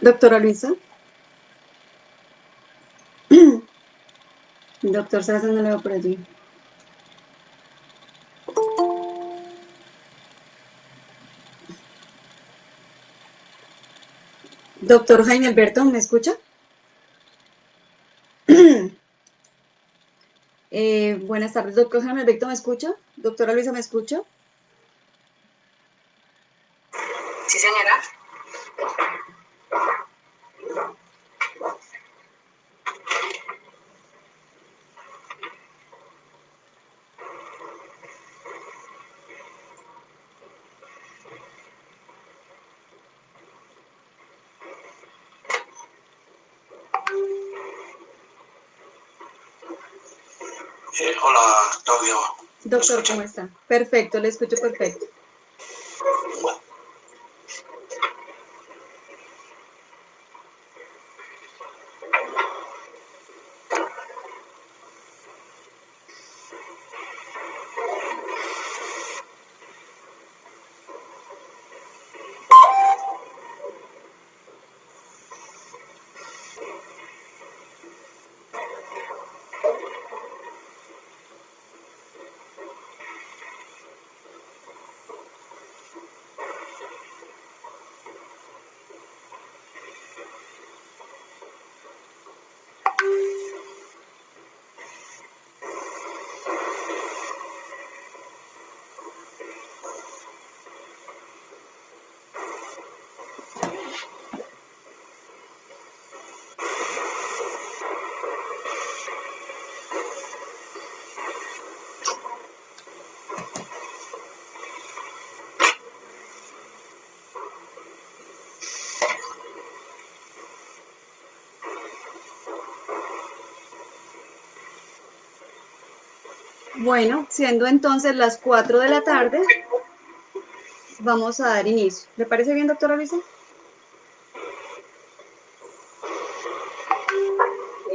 Doctora Luisa, doctor César no le veo por allí. Doctor Jaime Alberto, ¿me escucha? Buenas tardes, doctor Jaime Alberto, ¿me escucha? Doctora Luisa, ¿me escucha? Sí, señora. Hola, Claudio. Doctor, ¿cómo está? Perfecto, le escucho perfecto. Bueno, Bueno, siendo entonces las 4 de la tarde, vamos a dar inicio. ¿Le parece bien, doctora Luisa?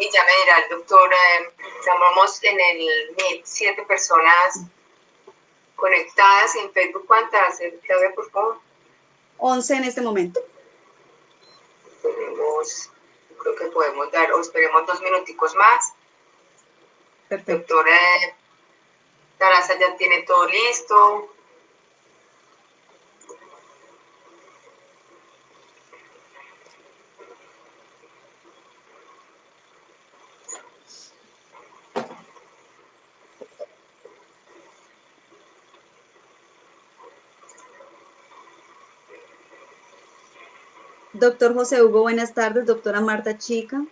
y ya me dirá el doctor, estamos en el Meet, 7 personas conectadas. En Facebook, ¿cuántas? Claudia, por favor. 11 en este momento. Creo que podemos dar, o esperemos 2 minuticos más. Perfecto. Doctora Taraza ya tiene todo listo. Doctor José Hugo, buenas tardes. Doctora Marta Chica.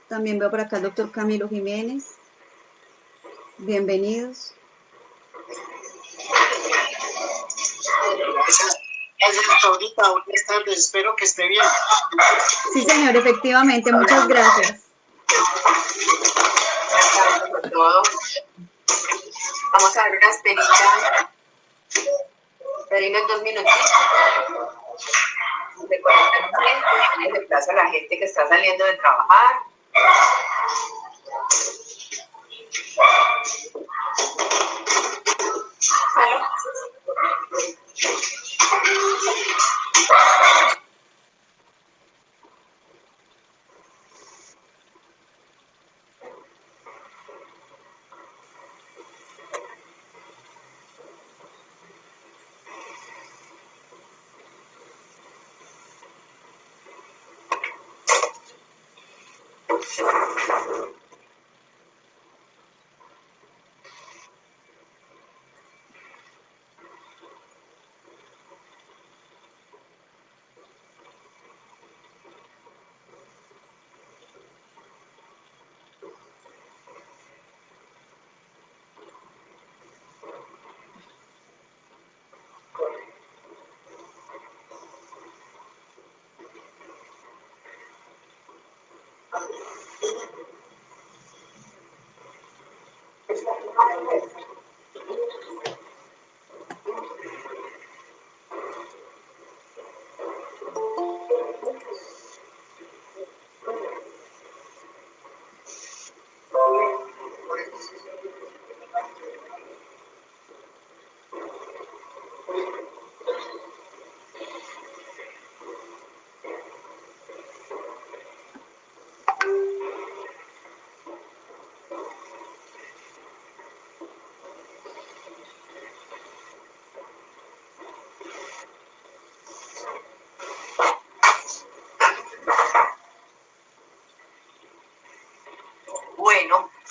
También veo por acá al doctor Camilo Jiménez. Bienvenidos. Es el doctorita, buenas tardes, espero que esté bien. Sí, señor, efectivamente. Muchas gracias. Por todo. Vamos a ver una esperita. Esperemos 2 minutitos. De 40 minutos, de plazo a la gente que está saliendo de trabajar.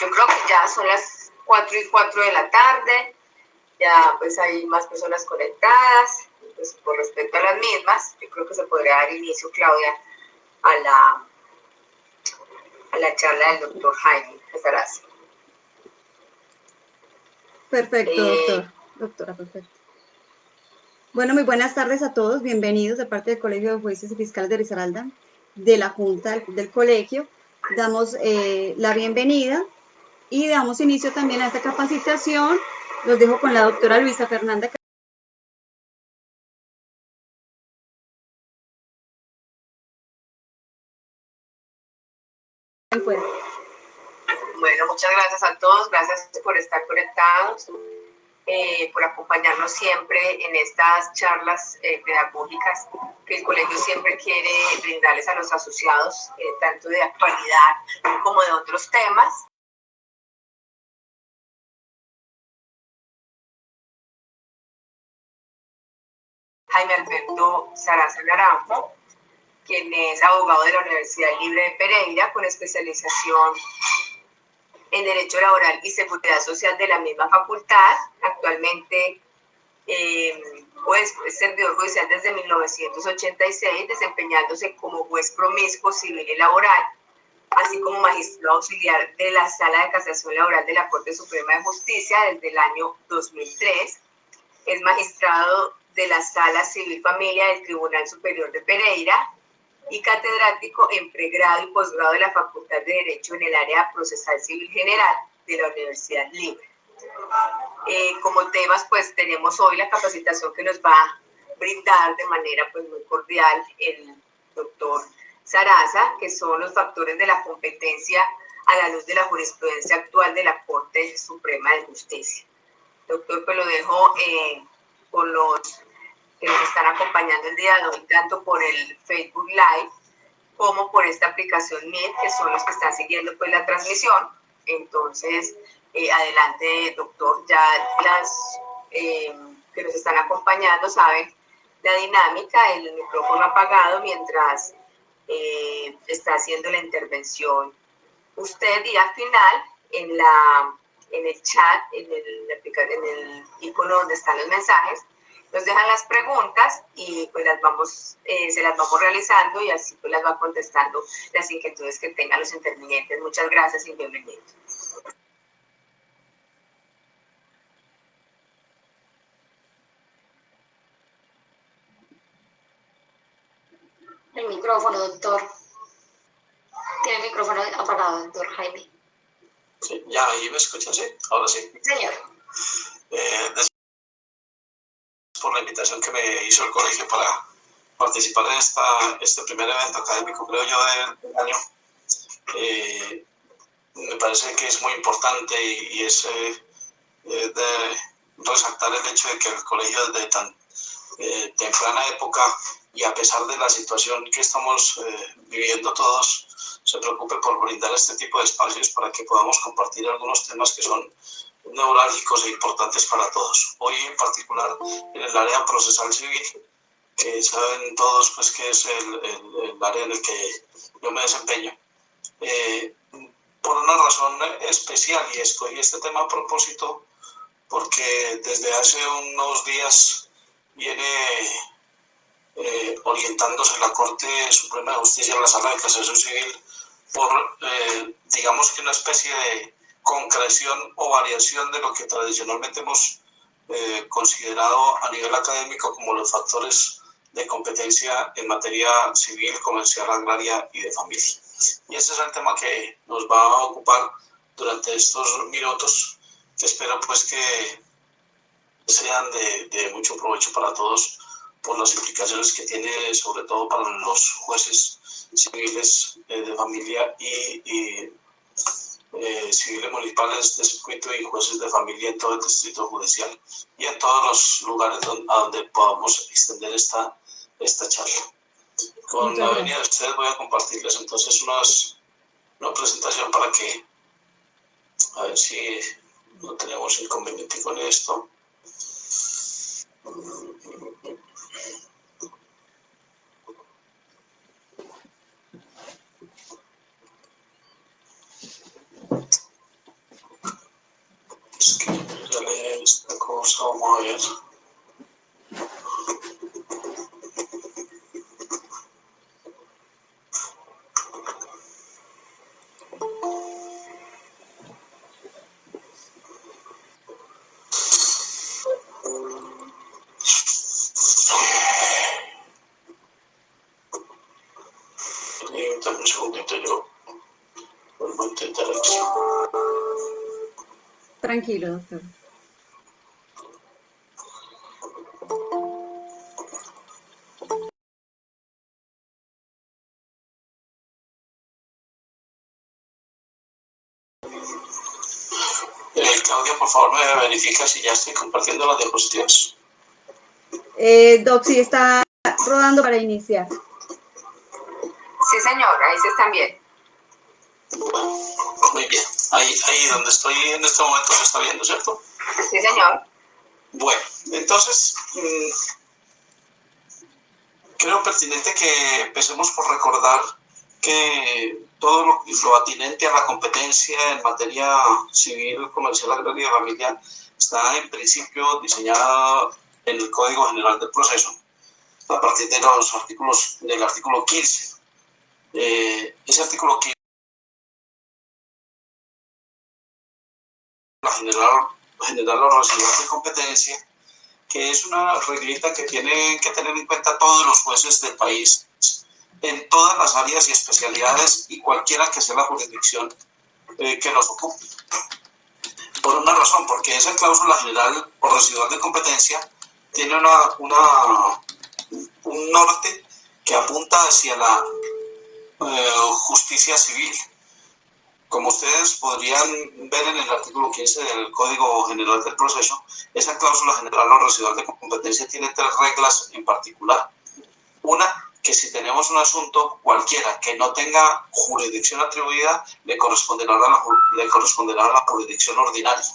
yo creo que ya son las 4:04 de la tarde, ya pues hay más personas conectadas, pues por respecto a las mismas, yo creo que se podría dar inicio, Claudia, a la charla del doctor Jaime Casaraz. Perfecto, doctor. Doctora, perfecto. Bueno, muy buenas tardes a todos. Bienvenidos de parte del Colegio de Jueces y Fiscales de Risaralda, de la Junta del Colegio. Damos la bienvenida y damos inicio también a esta capacitación. Los dejo con la doctora Luisa Fernanda. Bueno, muchas gracias a todos, gracias por estar conectados, por acompañarnos siempre en estas charlas pedagógicas que el colegio siempre quiere brindarles a los asociados, tanto de actualidad como de otros temas. Jaime Alberto Saraza Naranjo, quien es abogado de la Universidad Libre de Pereira, con especialización en Derecho Laboral y Seguridad Social de la misma facultad. Actualmente pues, es servidor judicial desde 1986, desempeñándose como juez promiscuo civil y laboral, así como magistrado auxiliar de la Sala de Casación Laboral de la Corte Suprema de Justicia desde el año 2003. Es magistrado de la Sala Civil Familia del Tribunal Superior de Pereira y catedrático en pregrado y posgrado de la Facultad de Derecho en el área procesal civil general de la Universidad Libre. Como temas, pues tenemos hoy la capacitación que nos va a brindar de manera pues muy cordial el doctor Saraza, que son los factores de la competencia a la luz de la jurisprudencia actual de la Corte Suprema de Justicia. Doctor, pues lo dejo con los que nos están acompañando el día de hoy, tanto por el Facebook Live como por esta aplicación Meet, que son los que están siguiendo pues la transmisión. Entonces, adelante, doctor. Ya las que nos están acompañando saben la dinámica, el micrófono apagado mientras está haciendo la intervención usted, y al final en el chat, en el icono donde están los mensajes, nos dejan las preguntas y pues se las vamos realizando y así pues las va contestando las inquietudes que tengan los intervinientes. Muchas gracias y bienvenidos. El micrófono, doctor. Tiene el micrófono apagado, doctor Jaime. Sí, ya ahí me escuchan, ¿sí? Ahora sí. Señor. Por la invitación que me hizo el colegio para participar en este primer evento académico, creo yo, del año. Me parece que es muy importante y es de resaltar el hecho de que el colegio desde tan temprana época y a pesar de la situación que estamos viviendo todos, se preocupe por brindar este tipo de espacios para que podamos compartir algunos temas que son neurálgicos e importantes para todos. Hoy en particular en el área procesal civil, que saben todos pues que es el área en el que yo me desempeño, por una razón especial, y escogí este tema a propósito porque desde hace unos días viene orientándose la Corte Suprema de Justicia en la Sala de Casación Civil por, digamos que una especie de concreción o variación de lo que tradicionalmente hemos considerado a nivel académico como los factores de competencia en materia civil, comercial, agraria y de familia. Y ese es el tema que nos va a ocupar durante estos minutos, que espero pues que sean de mucho provecho para todos por las implicaciones que tiene sobre todo para los jueces civiles de familia y civiles municipales de circuito y jueces de familia en todo el distrito judicial y en todos los lugares a donde podamos extender esta charla. Con la venida de ustedes voy a compartirles entonces una presentación para que, a ver si no tenemos inconveniente con esto. ver. Dame un segundito, yo vuelvo a intentar aquí. Tranquilo, doctor. Claudia, por favor, me verifica si ya estoy compartiendo las diapositivas. Doc, sí está rodando para iniciar. Sí, señor, ahí se están bien. Bueno, muy bien. Ahí donde estoy en este momento se está viendo, ¿cierto? Sí, señor. Bueno, entonces, creo pertinente que empecemos por recordar que todo lo atinente a la competencia en materia civil, comercial, agraria y familiar está en principio diseñada en el Código General del Proceso a partir de los artículos del artículo 15. Ese artículo 15 generar los residuos de competencia, que es una reglita que tienen que tener en cuenta todos los jueces del país en todas las áreas y especialidades y cualquiera que sea la jurisdicción que los ocupe. Por una razón, porque esa cláusula general o residual de competencia tiene un norte que apunta hacia la justicia civil. Como ustedes podrían ver en el artículo 15 del Código General del Proceso, esa cláusula general o residual de competencia tiene 3 reglas en particular. Una, que si tenemos un asunto cualquiera que no tenga jurisdicción atribuida, le corresponderá a la jurisdicción ordinaria.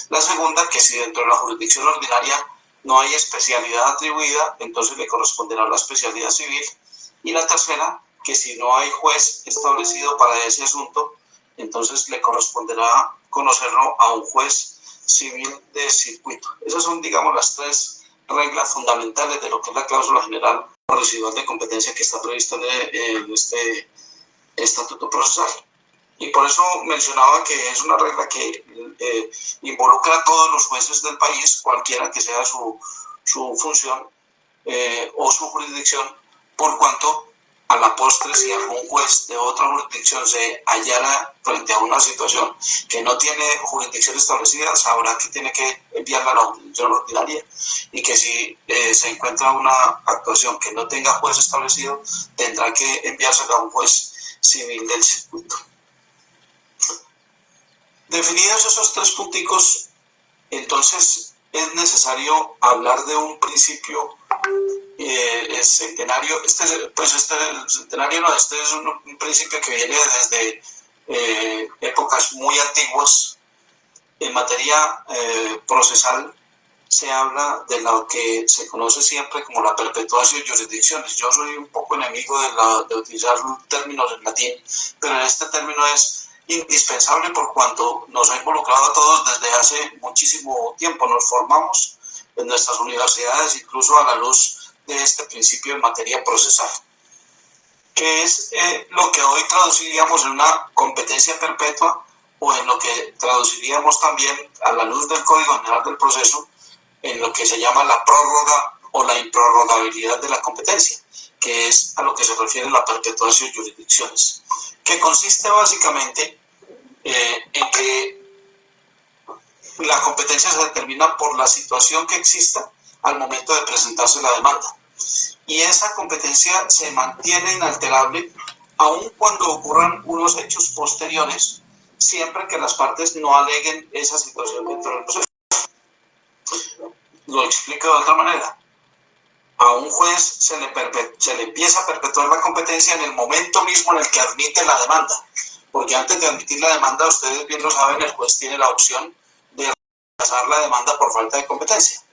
La segunda, que si dentro de la jurisdicción ordinaria no hay especialidad atribuida, entonces le corresponderá a la especialidad civil. Y la tercera, que si no hay juez establecido para ese asunto, entonces le corresponderá conocerlo a un juez civil de circuito. Esas son, digamos, las 3 reglas fundamentales de lo que es la cláusula general o residual de competencia que está prevista en este estatuto procesal. Y por eso mencionaba que es una regla que involucra a todos los jueces del país, cualquiera que sea su función o su jurisdicción, por cuanto a la postre, si algún juez de otra jurisdicción se hallara frente a una situación que no tiene jurisdicción establecida, sabrá que tiene que enviarla a la jurisdicción ordinaria, y que si se encuentra una actuación que no tenga juez establecido, tendrá que enviársela a un juez civil del circuito. Definidos esos 3 punticos, entonces es necesario hablar de un principio centenario. Este es un principio que viene desde épocas muy antiguas. En materia procesal se habla de lo que se conoce siempre como la perpetuatio jurisdictionis. Yo soy un poco enemigo de utilizar términos en latín, pero este término es indispensable por cuanto nos ha involucrado a todos desde hace muchísimo tiempo. Nos formamos en nuestras universidades incluso a la luz de este principio en materia procesal, que es lo que hoy traduciríamos en una competencia perpetua, o en lo que traduciríamos también a la luz del Código General del Proceso en lo que se llama la prórroga o la improrrogabilidad de la competencia, que es a lo que se refiere la perpetuatio jurisdictionis, que consiste básicamente en que la competencia se determina por la situación que exista al momento de presentarse la demanda, y esa competencia se mantiene inalterable aun cuando ocurran unos hechos posteriores, siempre que las partes no aleguen esa situación dentro del proceso. Lo explico de otra manera. A un juez se le empieza a perpetuar la competencia en el momento mismo en el que admite la demanda, porque antes de admitir la demanda, ustedes bien lo saben, el juez tiene la opción de rechazar la demanda por falta de competencia,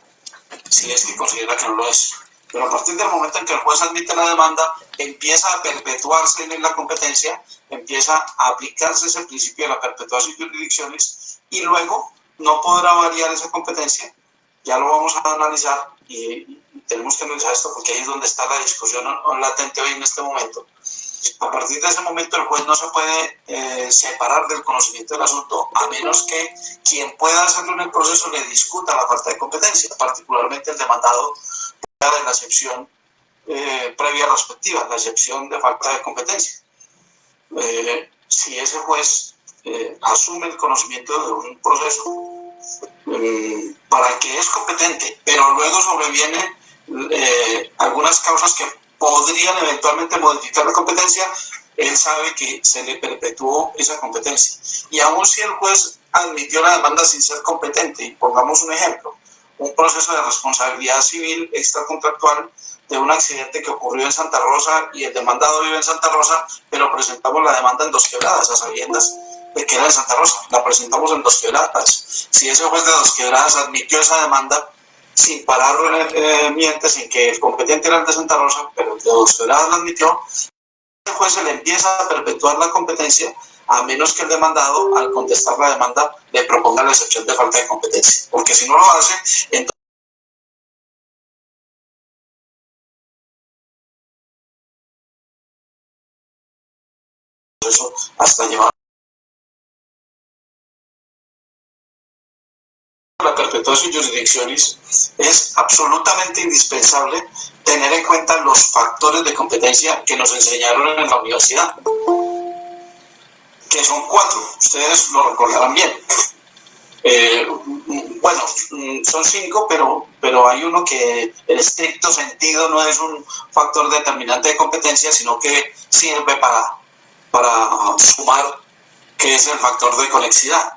si es que considera que no lo es. Pero a partir del momento en que el juez admite la demanda, empieza a perpetuarse en la competencia, empieza a aplicarse ese principio de la perpetuatio jurisdictionis, y luego no podrá variar esa competencia ya lo vamos a analizar y tenemos que analizar esto porque ahí es donde está la discusión latente hoy en este momento. A partir de ese momento el juez no se puede separar del conocimiento del asunto a menos que quien pueda hacerlo en el proceso le discuta la falta de competencia, particularmente el demandado de la excepción previa respectiva, la excepción de falta de competencia. Si ese juez asume el conocimiento de un proceso para el que es competente, pero luego sobrevienen algunas causas que podrían eventualmente modificar la competencia, él sabe que se le perpetuó esa competencia. Y aun si el juez admitió la demanda sin ser competente, y pongamos un ejemplo, un proceso de responsabilidad civil extracontractual de un accidente que ocurrió en Santa Rosa y el demandado vive en Santa Rosa, pero presentamos la demanda en Dos Quebradas, a sabiendas de que era en Santa Rosa, la presentamos en Dos Quebradas. Si ese juez de Dos Quebradas admitió esa demanda sin parar miente, sin que el competente era el de Santa Rosa, pero el de Dos Quebradas la admitió, el juez se le empieza a perpetuar la competencia a menos que el demandado, al contestar la demanda, le proponga la excepción de falta de competencia, porque si no lo hace, entonces eso hasta llevar la perpetuación de jurisdicciones. Es absolutamente indispensable tener en cuenta los factores de competencia que nos enseñaron en la universidad, que son 4, ustedes lo recordarán bien. Bueno, son 5, pero hay uno que en estricto sentido no es un factor determinante de competencia, sino que sirve para sumar, que es el factor de conexidad.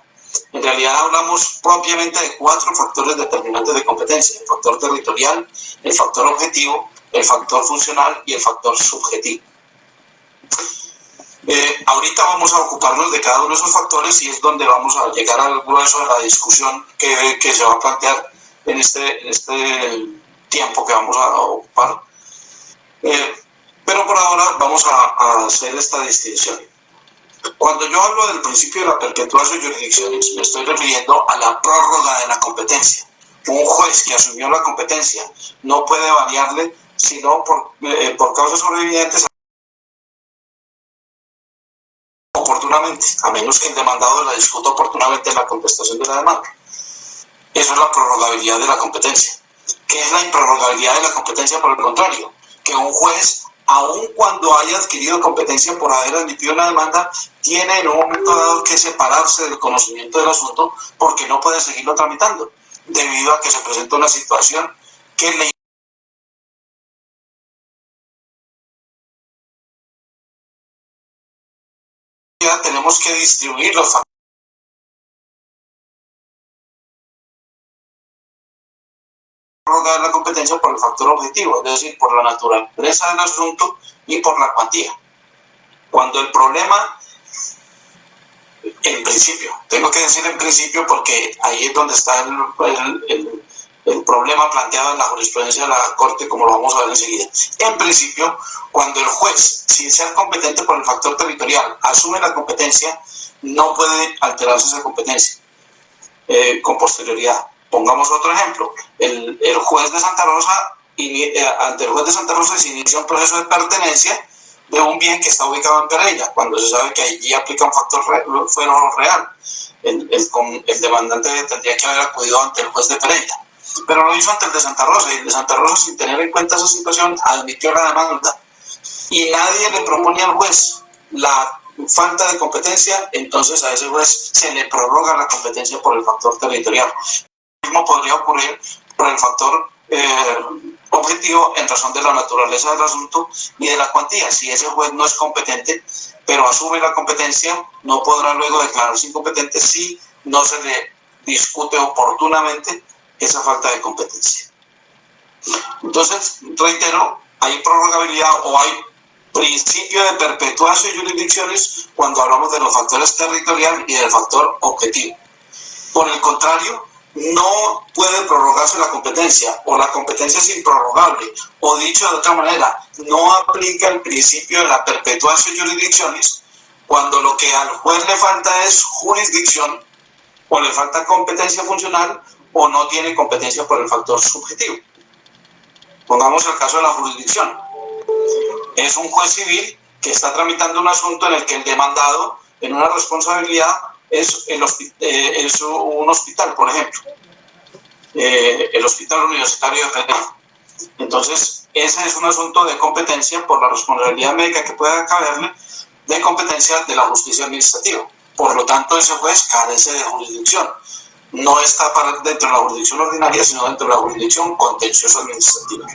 En realidad hablamos propiamente de 4 factores determinantes de competencia: el factor territorial, el factor objetivo, el factor funcional y el factor subjetivo. Ahorita vamos a ocuparnos de cada uno de esos factores y es donde vamos a llegar al grueso de la discusión que se va a plantear en este tiempo que vamos a ocupar. Pero por ahora vamos a hacer esta distinción. Cuando yo hablo del principio de la perpetuación de jurisdicciones, me estoy refiriendo a la prórroga de la competencia. Un juez que asumió la competencia no puede variarle sino por causas sobrevivientes oportunamente, a menos que el demandado la discuta oportunamente en la contestación de la demanda. Eso es la prorrogabilidad de la competencia. ¿Qué es la improrrogabilidad de la competencia? Por el contrario, que un juez, aun cuando haya adquirido competencia por haber admitido una demanda, tiene en un momento dado que separarse del conocimiento del asunto porque no puede seguirlo tramitando, debido a que se presenta una situación que le tenemos que distribuir los factores de la competencia por el factor objetivo, es decir, por la naturaleza del asunto y por la cuantía. Cuando el problema, en principio, tengo que decir en principio porque ahí es donde está el problema planteado en la jurisprudencia de la Corte, como lo vamos a ver enseguida. En principio, cuando el juez, sin ser competente por el factor territorial, asume la competencia, no puede alterarse esa competencia con posterioridad. Pongamos otro ejemplo. El juez de Santa Rosa, ante el juez de Santa Rosa se inició un proceso de pertenencia de un bien que está ubicado en Pereira, cuando se sabe que allí aplica un factor fuero real. El demandante tendría que haber acudido ante el juez de Pereira, pero lo hizo ante el de Santa Rosa, y el de Santa Rosa, sin tener en cuenta esa situación, admitió la demanda. Y nadie le propone al juez la falta de competencia, entonces a ese juez se le prorroga la competencia por el factor territorial. Lo mismo podría ocurrir por el factor objetivo en razón de la naturaleza del asunto y de la cuantía. Si ese juez no es competente, pero asume la competencia, no podrá luego declararse incompetente si no se le discute oportunamente esa falta de competencia. Entonces, reitero, hay prorrogabilidad o hay principio de perpetuación de jurisdicciones cuando hablamos de los factores territorial y del factor objetivo. Por el contrario, no puede prorrogarse la competencia, o la competencia es improrrogable, o dicho de otra manera, no aplica el principio de la perpetuación de jurisdicciones cuando lo que al juez le falta es jurisdicción, o le falta competencia funcional, o no tiene competencia por el factor subjetivo. Pongamos el caso de la jurisdicción. Es un juez civil que está tramitando un asunto en el que el demandado en una responsabilidad es un hospital, por ejemplo, el Hospital Universitario de Pereira. Entonces, ese es un asunto de competencia por la responsabilidad médica que pueda caberle, de competencia de la justicia administrativa. Por lo tanto, ese juez carece de jurisdicción. No está dentro de la jurisdicción ordinaria, sino dentro de la jurisdicción contenciosa administrativa.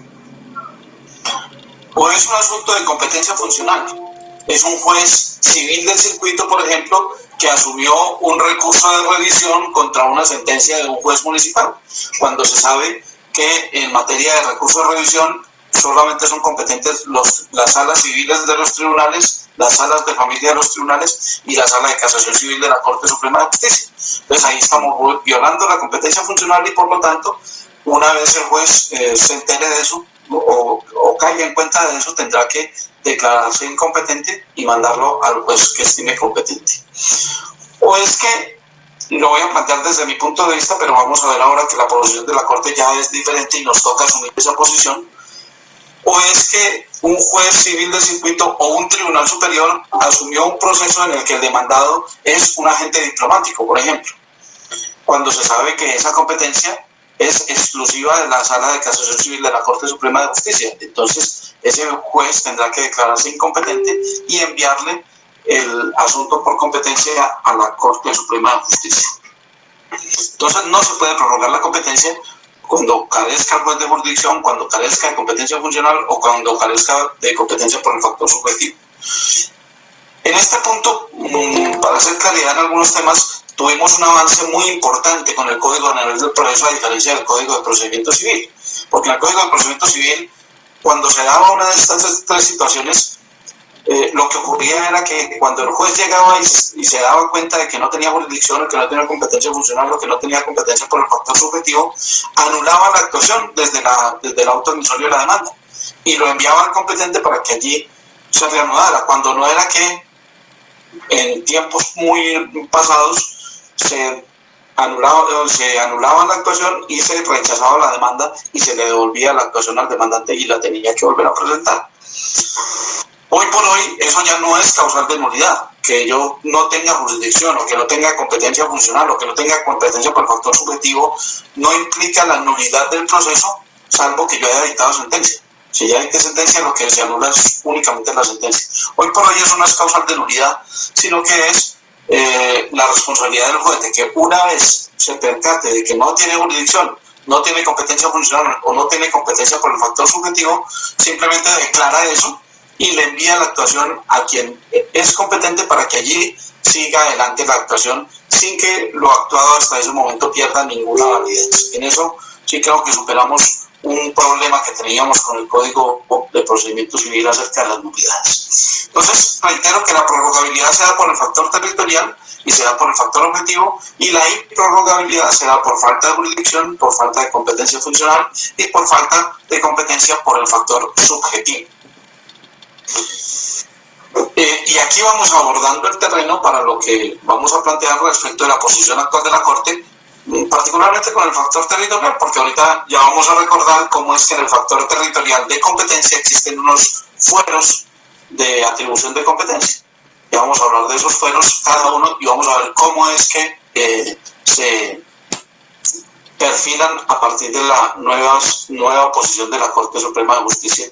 O es un asunto de competencia funcional. Es un juez civil del circuito, por ejemplo, que asumió un recurso de revisión contra una sentencia de un juez municipal, cuando se sabe que en materia de recurso de revisión solamente son competentes las salas civiles de los tribunales, las salas de familia de los tribunales y la sala de casación civil de la Corte Suprema de Justicia. Entonces ahí estamos violando la competencia funcional y por lo tanto, una vez el juez se entere de eso o caiga en cuenta de eso, tendrá que declararse incompetente y mandarlo al juez que estime competente. O es que, lo voy a plantear desde mi punto de vista, pero vamos a ver ahora que la posición de la Corte ya es diferente y nos toca asumir esa posición. O es que un juez civil del circuito o un tribunal superior asumió un proceso en el que el demandado es un agente diplomático, por ejemplo, cuando se sabe que esa competencia es exclusiva de la sala de casación civil de la Corte Suprema de Justicia. Entonces, ese juez tendrá que declararse incompetente y enviarle el asunto por competencia a la Corte Suprema de Justicia. Entonces, no se puede prorrogar la competencia cuando carezca el juez de jurisdicción, cuando carezca de competencia funcional o cuando carezca de competencia por el factor subjetivo. En este punto, para hacer claridad en algunos temas, tuvimos un avance muy importante con el Código General del Proceso, a diferencia del Código de Procedimiento Civil. Porque en el Código de Procedimiento Civil, cuando se daba una de estas tres situaciones, lo que ocurría era que cuando el juez llegaba y se daba cuenta de que no tenía jurisdicción, o que no tenía competencia funcional, o que no tenía competencia por el factor subjetivo, anulaba la actuación desde el auto admisorio de la demanda y lo enviaba al competente para que allí se reanudara, cuando no era que en tiempos muy pasados se anulaba la actuación y se rechazaba la demanda y se le devolvía la actuación al demandante y la tenía que volver a presentar. Hoy por hoy eso ya no es causal de nulidad. Que yo no tenga jurisdicción o que no tenga competencia funcional o que no tenga competencia por el factor subjetivo no implica la nulidad del proceso, salvo que yo haya dictado sentencia. Si ya dicté sentencia, lo que se anula es únicamente la sentencia. Hoy por hoy eso no es causal de nulidad, sino que es la responsabilidad del juez de que una vez se percate de que no tiene jurisdicción, no tiene competencia funcional o no tiene competencia por el factor subjetivo, simplemente declara eso y le envía la actuación a quien es competente para que allí siga adelante la actuación sin que lo actuado hasta ese momento pierda ninguna validez. En eso sí creo que superamos un problema que teníamos con el Código de Procedimiento Civil acerca de las nulidades. Entonces, reitero que la prorrogabilidad se da por el factor territorial y se da por el factor objetivo, y la improrrogabilidad se da por falta de jurisdicción, por falta de competencia funcional y por falta de competencia por el factor subjetivo. Y aquí vamos abordando el terreno para lo que vamos a plantear respecto de la posición actual de la Corte, particularmente con el factor territorial, porque ahorita ya vamos a recordar cómo es que en el factor territorial de competencia existen unos fueros de atribución de competencia. Ya vamos a hablar de esos fueros cada uno y vamos a ver cómo es que se perfilan a partir de la nueva posición de la Corte Suprema de Justicia.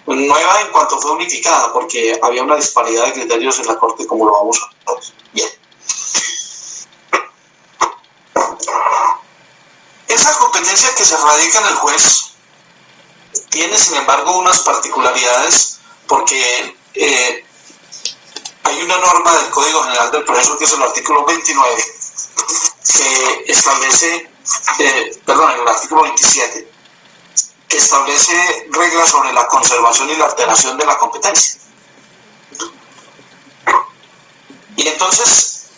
Nueva en cuanto fue unificada, porque había una disparidad de criterios en la Corte, como lo vamos a ver. Bien. Esa competencia que se radica en el juez tiene, sin embargo, unas particularidades, porque hay una norma del Código General del Proceso, que es el artículo 29, que establece, el artículo 27, que establece reglas sobre la conservación y la alteración de la competencia. Y entonces,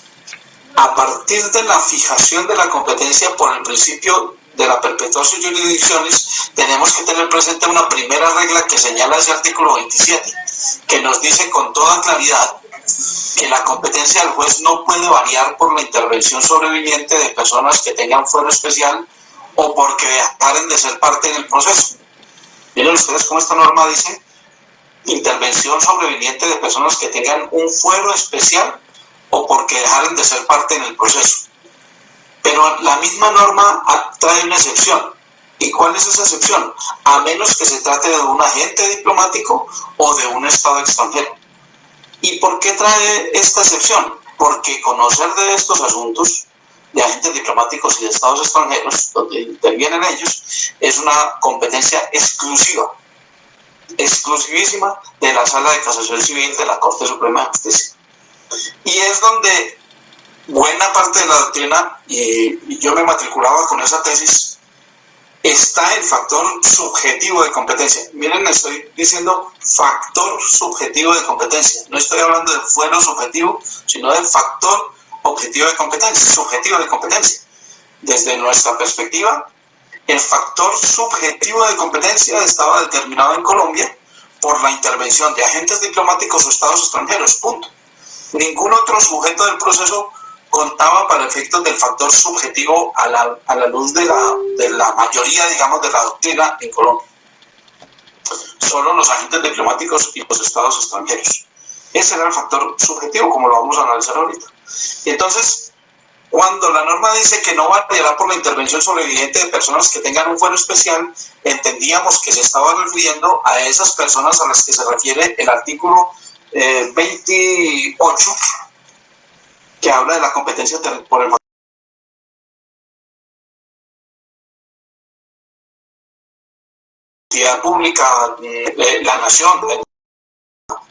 a partir de la fijación de la competencia por el principio de la perpetuación de jurisdicciones, tenemos que tener presente una primera regla que señala ese artículo 27, que nos dice con toda claridad que la competencia del juez no puede variar por la intervención sobreviviente de personas que tengan fuero especial o porque dejaren de ser parte del proceso. Miren ustedes cómo esta norma dice intervención sobreviniente de personas que tengan un fuero especial o porque dejaren de ser parte en el proceso. Pero la misma norma trae una excepción. ¿Y cuál es esa excepción? A menos que se trate de un agente diplomático o de un Estado extranjero. ¿Y por qué trae esta excepción? Porque conocer de estos asuntos de agentes diplomáticos y de Estados extranjeros, donde intervienen ellos, es una competencia exclusiva, exclusivísima de la Sala de Casación Civil de la Corte Suprema de Justicia. Y es donde buena parte de la doctrina, y yo me matriculaba con esa tesis, está el factor subjetivo de competencia. Miren, estoy diciendo factor subjetivo de competencia. No estoy hablando de fuero subjetivo, sino del factor objetivo de competencia, subjetivo de competencia. Desde nuestra perspectiva, el factor subjetivo de competencia estaba determinado en Colombia por la intervención de agentes diplomáticos o estados extranjeros, punto. Ningún otro sujeto del proceso contaba para efectos del factor subjetivo a la luz de la mayoría, digamos, de la doctrina en Colombia. Solo los agentes diplomáticos y los estados extranjeros. Ese era el factor subjetivo, como lo vamos a analizar ahorita. Y entonces, cuando la norma dice que no variará por la intervención sobreviviente de personas que tengan un fuero especial, entendíamos que se estaba refiriendo a esas personas a las que se refiere el artículo 28, que habla de la competencia por el entidad pública, la nación,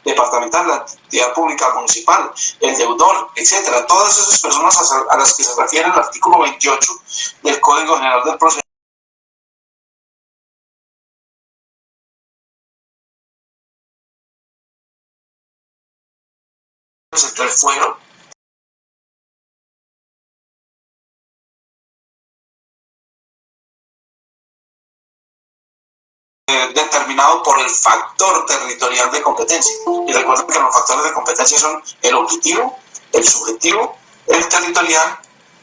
departamental, la entidad pública municipal, el deudor, etcétera. Todas esas personas a las que se refiere el artículo 28 del Código General del Proceso entre el fuero determinado por el factor territorial de competencia. Y recuerden que los factores de competencia son el objetivo, el subjetivo, el territorial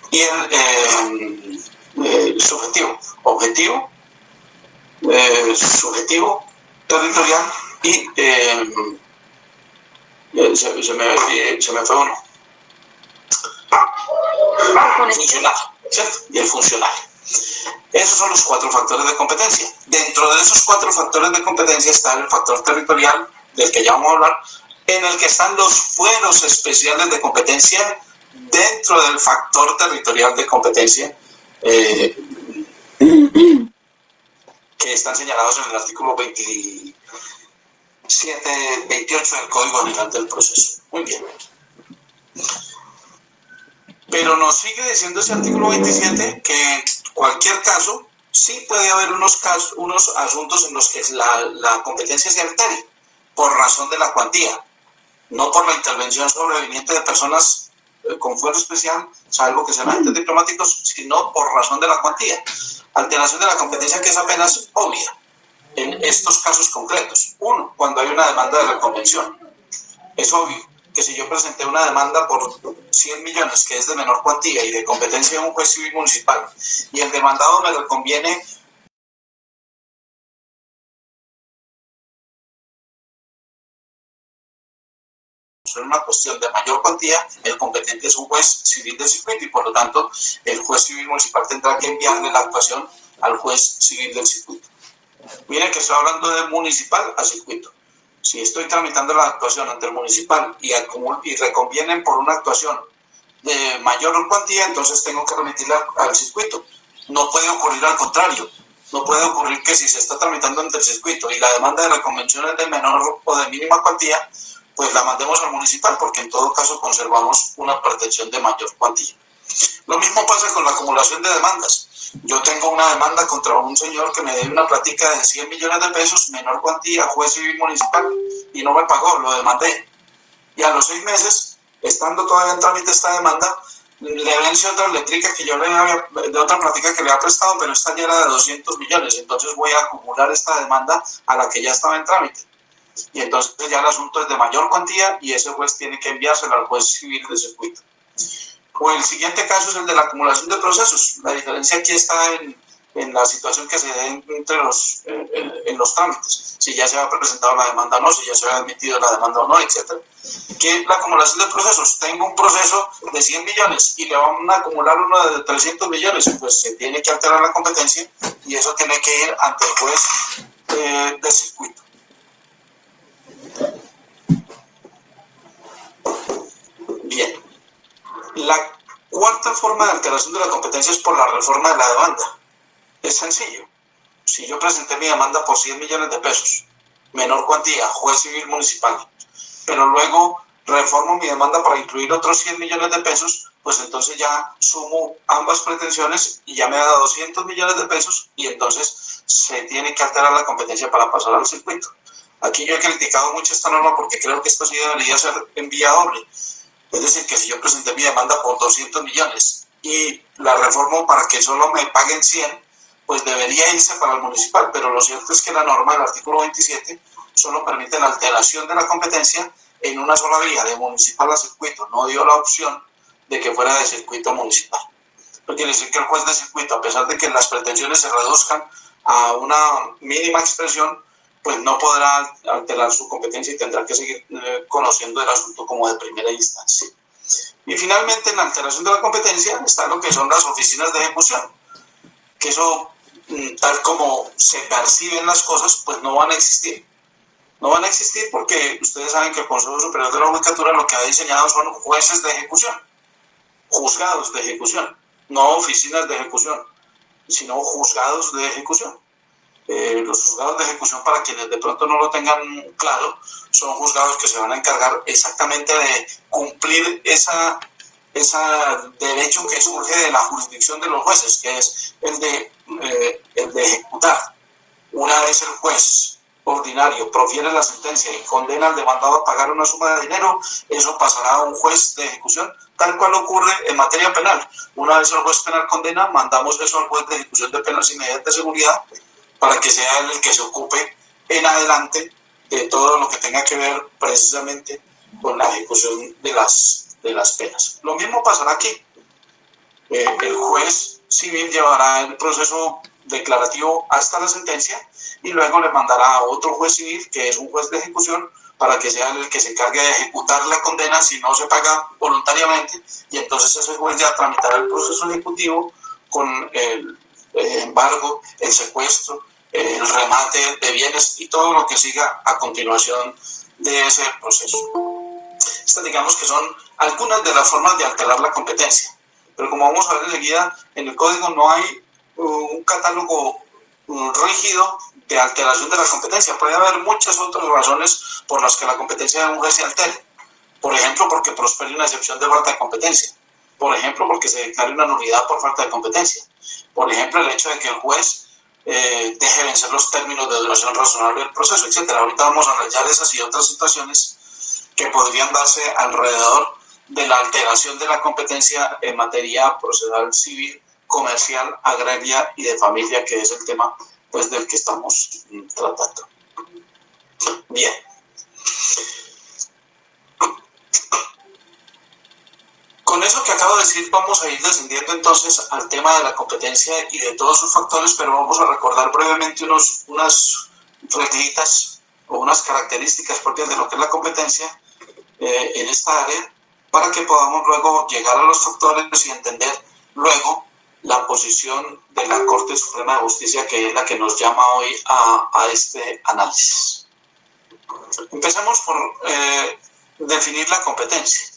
y el subjetivo. Objetivo, subjetivo, territorial y se me fue uno. Funcional, ¿cierto? Y el funcional. Esos son los 4 factores de competencia. Dentro de esos 4 factores de competencia está el factor territorial, del que ya vamos a hablar, en el que están los fueros especiales de competencia dentro del factor territorial de competencia que están señalados en el artículo 28 del Código General del Proceso. Muy bien. Pero nos sigue diciendo ese artículo 27 que en cualquier caso sí puede haber unos asuntos en los que la competencia se altere por razón de la cuantía, no por la intervención sobreviniente de personas con fuero especial, salvo que sean agentes diplomáticos, sino por razón de la cuantía. Alteración de la competencia que es apenas obvia en estos casos concretos. Uno, cuando hay una demanda de reconvención. Es obvio que si yo presenté una demanda por 100 millones, que es de menor cuantía y de competencia de un juez civil municipal, y el demandado me reconviene sobre una cuestión de mayor cuantía, el competente es un juez civil del circuito y por lo tanto el juez civil municipal tendrá que enviarle la actuación al juez civil del circuito. Miren que estoy hablando de municipal a circuito. Si estoy tramitando la actuación ante el municipal y reconvienen por una actuación de mayor cuantía, entonces tengo que remitirla al circuito. No puede ocurrir al contrario. No puede ocurrir que si se está tramitando ante el circuito y la demanda de reconvención es de menor o de mínima cuantía, pues la mandemos al municipal, porque en todo caso conservamos una protección de mayor cuantía. Lo mismo pasa con la acumulación de demandas. Yo tengo una demanda contra un señor que me debe una plática de 100 millones de pesos, menor cuantía, juez civil municipal, y no me pagó, lo demandé. Y a los 6 meses, estando todavía en trámite esta demanda, le vence otra eléctrica que yo le había, de otra plática que le había prestado, pero esta ya era de 200 millones, entonces voy a acumular esta demanda a la que ya estaba en trámite. Y entonces ya el asunto es de mayor cuantía y ese juez tiene que enviárselo al juez civil de circuito. O el siguiente caso es el de la acumulación de procesos. La diferencia aquí está en en la situación que se dé en los trámites, si ya se ha presentado la demanda o no, si ya se ha admitido la demanda o no, etc. Que la acumulación de procesos, tengo un proceso de 100 millones y le van a acumular uno de 300 millones, pues se tiene que alterar la competencia y eso tiene que ir ante el juez de circuito. Bien. La cuarta forma de alteración de la competencia es por la reforma de la demanda. Es sencillo. Si yo presenté mi demanda por 100 millones de pesos, menor cuantía, juez civil municipal, pero luego reformo mi demanda para incluir otros 100 millones de pesos, pues entonces ya sumo ambas pretensiones y ya me da 200 millones de pesos y entonces se tiene que alterar la competencia para pasar al circuito. Aquí yo he criticado mucho esta norma porque creo que esto sí debería ser en vía doble. Es decir, que si yo presenté mi demanda por 200 millones y la reformo para que solo me paguen 100, pues debería irse para el municipal, pero lo cierto es que la norma del artículo 27 solo permite la alteración de la competencia en una sola vía, de municipal a circuito. No dio la opción de que fuera de circuito municipal. Eso quiere decir que el juez de circuito, a pesar de que las pretensiones se reduzcan a una mínima expresión, pues no podrá alterar su competencia y tendrá que seguir conociendo el asunto como de primera instancia. Y finalmente, en la alteración de la competencia está lo que son las oficinas de ejecución, que eso, tal como se perciben las cosas, pues no van a existir. No van a existir porque ustedes saben que el Consejo Superior de la Judicatura lo que ha diseñado son jueces de ejecución, juzgados de ejecución, no oficinas de ejecución, sino juzgados de ejecución. Los juzgados de ejecución, para quienes de pronto no lo tengan claro, son juzgados que se van a encargar exactamente de cumplir ese derecho que surge de la jurisdicción de los jueces, que es el de ejecutar. Una vez el juez ordinario profiere la sentencia y condena al demandado a pagar una suma de dinero, eso pasará a un juez de ejecución, tal cual ocurre en materia penal. Una vez el juez penal condena, mandamos eso al juez de ejecución de penas inmediatas de seguridad para que sea él el que se ocupe en adelante de todo lo que tenga que ver precisamente con la ejecución de las penas. Lo mismo pasará aquí. El juez civil llevará el proceso declarativo hasta la sentencia y luego le mandará a otro juez civil, que es un juez de ejecución, para que sea el que se encargue de ejecutar la condena si no se paga voluntariamente, y entonces ese juez ya tramitará el proceso ejecutivo con el embargo, el secuestro, el remate de bienes y todo lo que siga a continuación de ese proceso. Estas, digamos, que son algunas de las formas de alterar la competencia. Pero como vamos a ver enseguida, en el código no hay un catálogo rígido de alteración de la competencia. Puede haber muchas otras razones por las que la competencia de un juez se altere. Por ejemplo, porque prospere una excepción de falta de competencia. Por ejemplo, porque se declare una nulidad por falta de competencia. Por ejemplo, el hecho de que el juez deje vencer los términos de duración razonable del proceso, etc. Ahorita vamos a analizar esas y otras situaciones que podrían darse alrededor de la alteración de la competencia en materia procesal civil, comercial, agraria y de familia, que es el tema pues del que estamos tratando. Bien. Con eso que acabo de decir, vamos a ir descendiendo entonces al tema de la competencia y de todos sus factores, pero vamos a recordar brevemente unas reglitas o unas características propias de lo que es la competencia en esta área, para que podamos luego llegar a los factores y entender luego la posición de la Corte Suprema de Justicia, que es la que nos llama hoy a este análisis. Empecemos por definir la competencia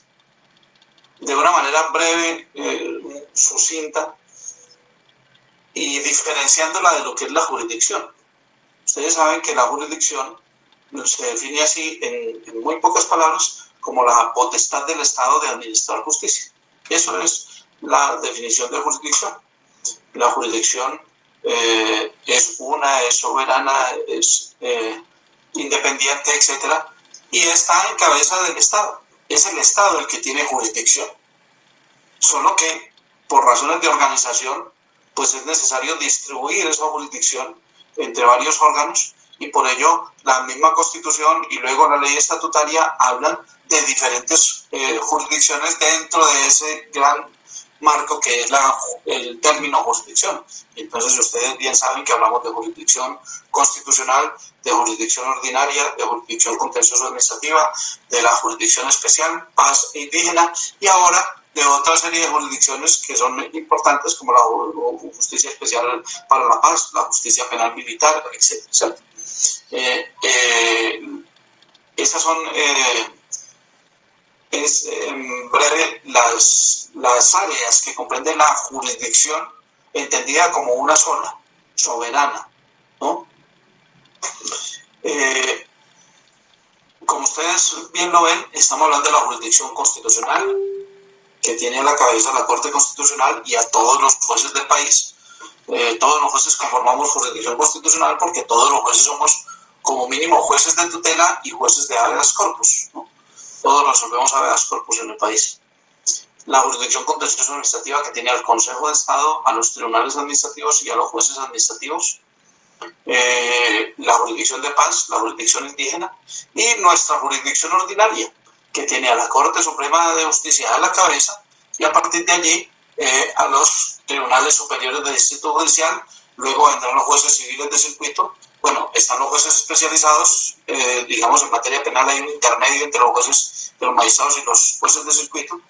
de una manera breve, sucinta, y diferenciándola de lo que es la jurisdicción. Ustedes saben que la jurisdicción se define así en muy pocas palabras como la potestad del Estado de administrar justicia. Eso es la definición de jurisdicción. La jurisdicción es una, es soberana, es independiente, etc. Y está en cabeza del Estado. Es el Estado el que tiene jurisdicción. Solo que por razones de organización, pues es necesario distribuir esa jurisdicción entre varios órganos, y por ello la misma Constitución y luego la ley estatutaria hablan de diferentes jurisdicciones dentro de ese gran marco que es el término jurisdicción. Entonces ustedes bien saben que hablamos de jurisdicción constitucional, de jurisdicción ordinaria, de jurisdicción contencioso administrativa, de la jurisdicción especial, paz e indígena, y ahora de otra serie de jurisdicciones que son importantes, como la justicia especial para la paz, la justicia penal militar, etc. Esas son, en breve, las áreas que comprenden la jurisdicción entendida como una sola, soberana, ¿no? Como ustedes bien lo ven, estamos hablando de la jurisdicción constitucional, que tiene a la cabeza la Corte Constitucional y a todos los jueces del país. Todos los jueces conformamos jurisdicción constitucional porque todos los jueces somos como mínimo jueces de tutela y jueces de habeas corpus, ¿no? Todos resolvemos habeas corpus en el país. La jurisdicción contencioso administrativa, que tiene al Consejo de Estado, a los tribunales administrativos y a los jueces administrativos. La jurisdicción de paz, la jurisdicción indígena, y nuestra jurisdicción ordinaria, que tiene a la Corte Suprema de Justicia a la cabeza, y a partir de allí a los tribunales superiores del distrito judicial. Luego vendrán los jueces civiles de circuito. Bueno, están los jueces especializados, digamos en materia penal hay un intermedio entre los jueces de los magistrados y los jueces de circuito,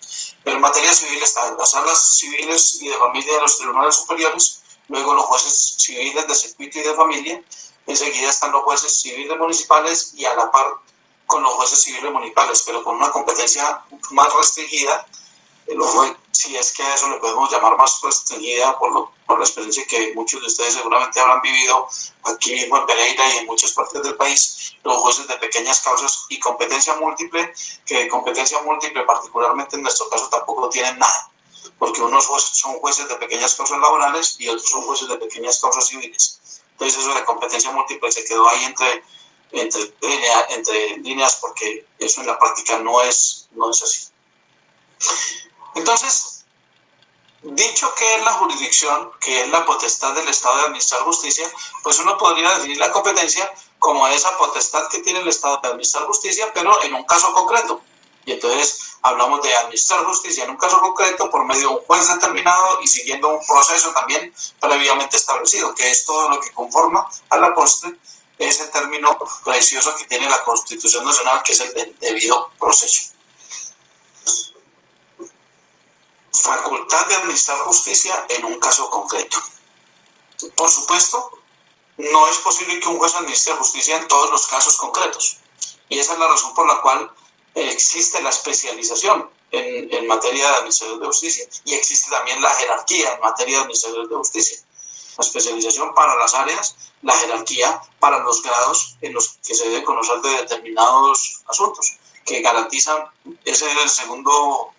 pero en materia civil están las salas civiles y de familia de los tribunales superiores, luego los jueces civiles de circuito y de familia, enseguida están los jueces civiles municipales y a la par con los jueces civiles municipales, pero con una competencia más restringida, si es que a eso le podemos llamar más restringida por la experiencia que muchos de ustedes seguramente habrán vivido aquí mismo en Pereira y en muchas partes del país, los jueces de pequeñas causas y competencia múltiple, que de competencia múltiple particularmente en nuestro caso tampoco tienen nada, porque unos son jueces de pequeñas causas laborales y otros son jueces de pequeñas causas civiles. Entonces eso de competencia múltiple se quedó ahí entre líneas, porque eso en la práctica no es así. Entonces, dicho que es la jurisdicción, que es la potestad del Estado de administrar justicia, pues uno podría definir la competencia como esa potestad que tiene el Estado de administrar justicia, pero en un caso concreto. Y entonces hablamos de administrar justicia en un caso concreto por medio de un juez determinado y siguiendo un proceso también previamente establecido, que es todo lo que conforma a la postre ese término precioso que tiene la Constitución Nacional, que es el debido proceso. Facultad de administrar justicia en un caso concreto. Por supuesto, no es posible que un juez administre justicia en todos los casos concretos. Y esa es la razón por la cual existe la especialización en materia de administración de justicia. Y existe también la jerarquía en materia de administración de justicia. La especialización para las áreas, la jerarquía para los grados en los que se debe conocer de determinados asuntos, que garantizan, ese es el segundo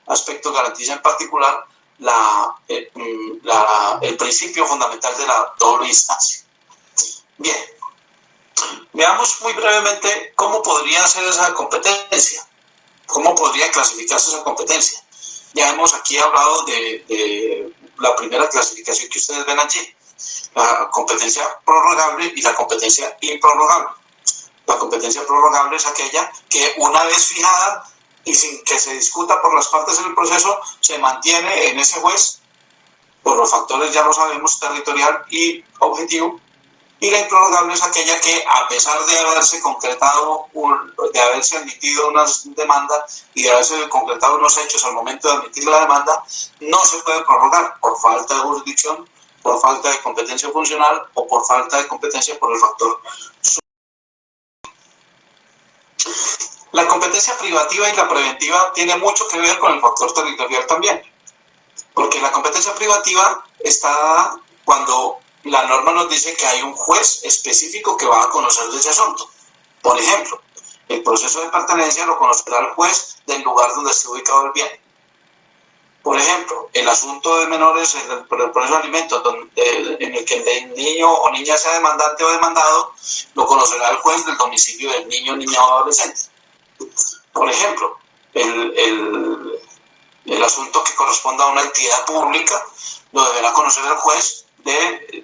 aspecto, garantiza en particular el principio fundamental de la doble instancia. Bien, veamos muy brevemente cómo podría ser esa competencia, cómo podría clasificarse esa competencia. Ya hemos aquí hablado de la primera clasificación que ustedes ven allí, la competencia prorrogable y la competencia improrrogable. La competencia prorrogable es aquella que una vez fijada y sin que se discuta por las partes en el proceso, se mantiene en ese juez, por los factores ya lo sabemos, territorial y objetivo. Y la improrrogable es aquella que, a pesar de haberse concretado, de haberse admitido una demanda y de haberse concretado unos hechos al momento de admitir la demanda, no se puede prorrogar por falta de jurisdicción, por falta de competencia funcional o por falta de competencia por el factor. La competencia privativa y la preventiva tiene mucho que ver con el factor territorial también, porque la competencia privativa está dada cuando la norma nos dice que hay un juez específico que va a conocer de ese asunto. Por ejemplo, el proceso de pertenencia lo conocerá el juez del lugar donde esté ubicado el bien. Por ejemplo, el asunto de menores, el proceso de alimentos, en el que el niño o niña sea demandante o demandado, lo conocerá el juez del domicilio del niño, niña o adolescente. Por ejemplo, el asunto que corresponda a una entidad pública lo deberá conocer el juez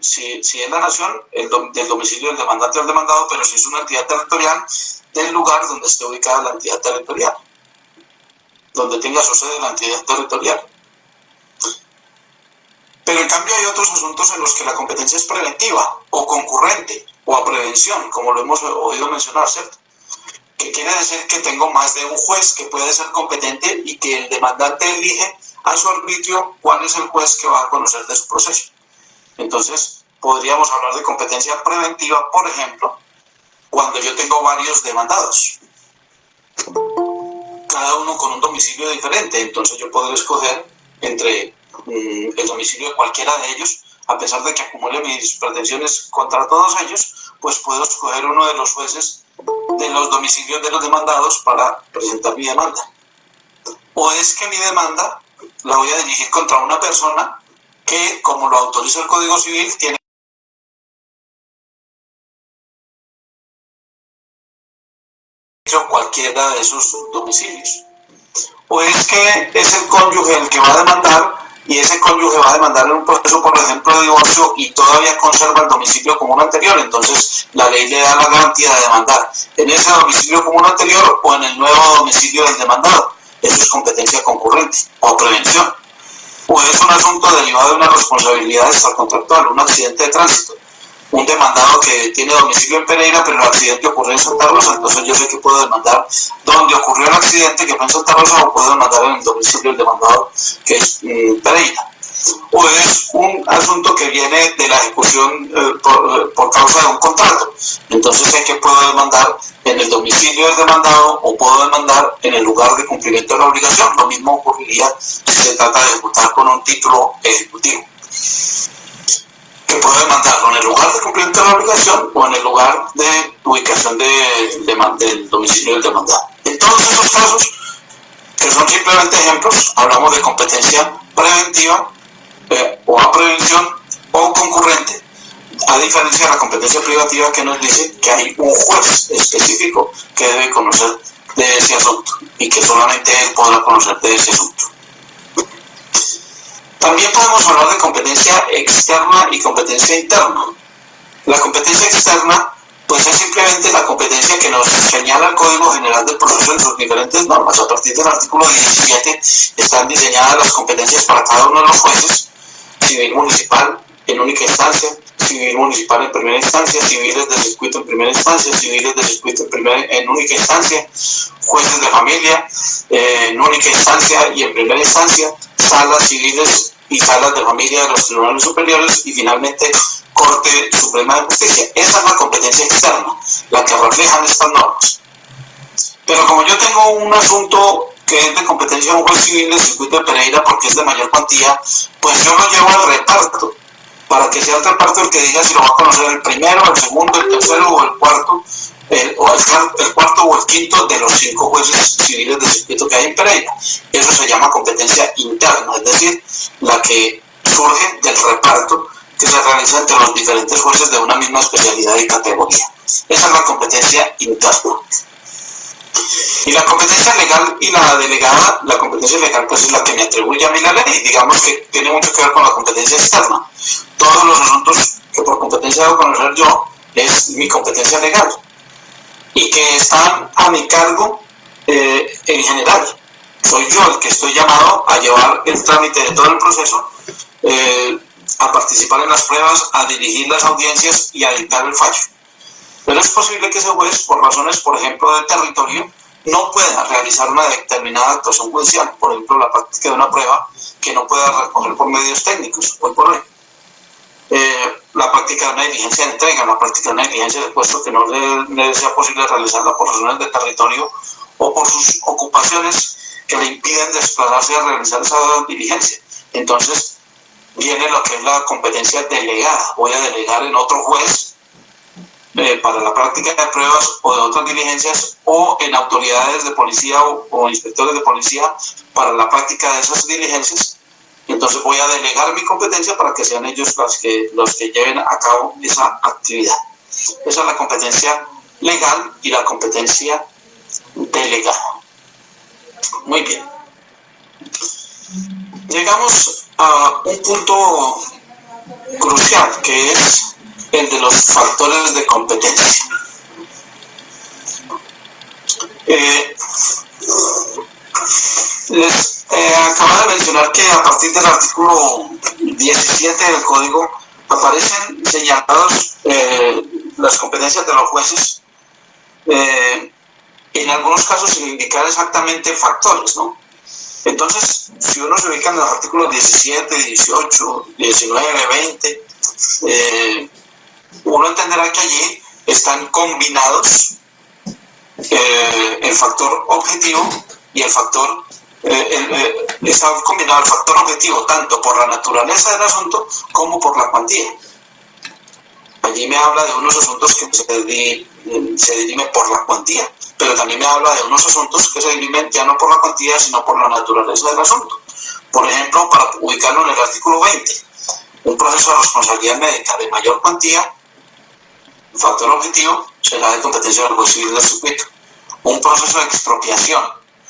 si es la nación, del domicilio del demandante o del demandado, pero si es una entidad territorial, del lugar donde esté ubicada la entidad territorial, donde tenga su sede la entidad territorial. Pero en cambio hay otros asuntos en los que la competencia es preventiva o concurrente o a prevención, como lo hemos oído mencionar, ¿cierto? Que quiere decir que tengo más de un juez que puede ser competente y que el demandante elige a su arbitrio cuál es el juez que va a conocer de su proceso. Entonces, podríamos hablar de competencia preventiva, por ejemplo, cuando yo tengo varios demandados, cada uno con un domicilio diferente. Entonces yo puedo escoger entre el domicilio de cualquiera de ellos, a pesar de que acumule mis pretensiones contra todos ellos, pues puedo escoger uno de los jueces de los domicilios de los demandados para presentar mi demanda. O es que mi demanda la voy a dirigir contra una persona que, como lo autoriza el Código Civil, tiene cualquiera de sus domicilios. O es que es el cónyuge el que va a demandar, y ese cónyuge va a demandar en un proceso, por ejemplo, de divorcio, y todavía conserva el domicilio común anterior. Entonces la ley le da la garantía de demandar en ese domicilio común anterior o en el nuevo domicilio del demandado. Eso es competencia concurrente o prevención. O es un asunto derivado de una responsabilidad extracontractual, un accidente de tránsito. Un demandado que tiene domicilio en Pereira, pero el accidente ocurrió en Santa Rosa, entonces yo sé que puedo demandar donde ocurrió el accidente, que fue en Santa Rosa, o puedo demandar en el domicilio del demandado, que es Pereira. O es un asunto que viene de la ejecución por causa de un contrato, entonces sé que puedo demandar en el domicilio del demandado o puedo demandar en el lugar de cumplimiento de la obligación. Lo mismo ocurriría si se trata de ejecutar con un título ejecutivo, que puedo demandarlo en el lugar de cumplimiento de la obligación o en el lugar de ubicación del domicilio del demandado. En todos esos casos, que son simplemente ejemplos, hablamos de competencia preventiva o a prevención o concurrente, a diferencia de la competencia privativa, que nos dice que hay un juez específico que debe conocer de ese asunto y que solamente él podrá conocer de ese asunto. También podemos hablar de competencia externa y competencia interna. La competencia externa, pues es simplemente la competencia que nos señala el Código General del Proceso en sus diferentes normas. A partir del artículo 17 están diseñadas las competencias para cada uno de los jueces: civil municipal en única instancia, civil municipal en primera instancia, civiles de circuito en primera instancia, civiles de circuito en única instancia, jueces de familia en única instancia y en primera instancia, salas civiles y salas de familia de los tribunales superiores y finalmente Corte Suprema de Justicia. Esa es la competencia externa, la que reflejan estas normas. Pero como yo tengo un asunto que es de competencia de un juez civil del circuito de Pereira porque es de mayor cuantía, pues yo lo llevo al reparto, para que sea el reparto el que diga si lo va a conocer el primero, el segundo, el tercero o el cuarto, el cuarto o el quinto de los 5 jueces civiles de circuito que hay en Pereira. Eso se llama competencia interna, es decir, la que surge del reparto que se realiza entre los diferentes jueces de una misma especialidad y categoría. Esa es la competencia interna. Y la competencia legal y la delegada, la competencia legal pues es la que me atribuye a mí la ley, digamos que tiene mucho que ver con la competencia externa. Todos los asuntos que por competencia debo conocer yo es mi competencia legal y que están a mi cargo en general. Soy yo el que estoy llamado a llevar el trámite de todo el proceso, a participar en las pruebas, a dirigir las audiencias y a dictar el fallo. Pero es posible que ese juez, por razones, por ejemplo, de territorio, no pueda realizar una determinada actuación judicial, por ejemplo, la práctica de una prueba que no pueda recoger por medios técnicos, hoy por hoy. La práctica de una diligencia de entrega, la práctica de una diligencia de puesto que no le sea posible realizarla por razones de territorio o por sus ocupaciones que le impiden desplazarse a realizar esa diligencia. Entonces, viene lo que es la competencia delegada. Voy a delegar en otro juez para la práctica de pruebas o de otras diligencias, o en autoridades de policía o inspectores de policía para la práctica de esas diligencias. Entonces voy a delegar mi competencia para que sean ellos los que lleven a cabo esa actividad. Esa es la competencia legal y la competencia delegada. Muy bien. Llegamos a un punto crucial, que es el de los factores de competencia. Les Acaba de mencionar que a partir del artículo 17 del Código aparecen señaladas las competencias de los jueces, en algunos casos sin indicar exactamente factores, ¿no? Entonces, si uno se ubica en los artículos 17, 18, 19, 20, uno entenderá que allí están combinados el factor objetivo y el factor está combinado el factor objetivo tanto por la naturaleza del asunto como por la cuantía. Allí me habla de unos asuntos que se dirimen por la cuantía, pero también me habla de unos asuntos que se dirimen ya no por la cuantía, sino por la naturaleza del asunto. Por ejemplo, para ubicarlo en el artículo 20, un proceso de responsabilidad médica de mayor cuantía, factor objetivo, será de competencia del juez civil del circuito. Un proceso de expropiación,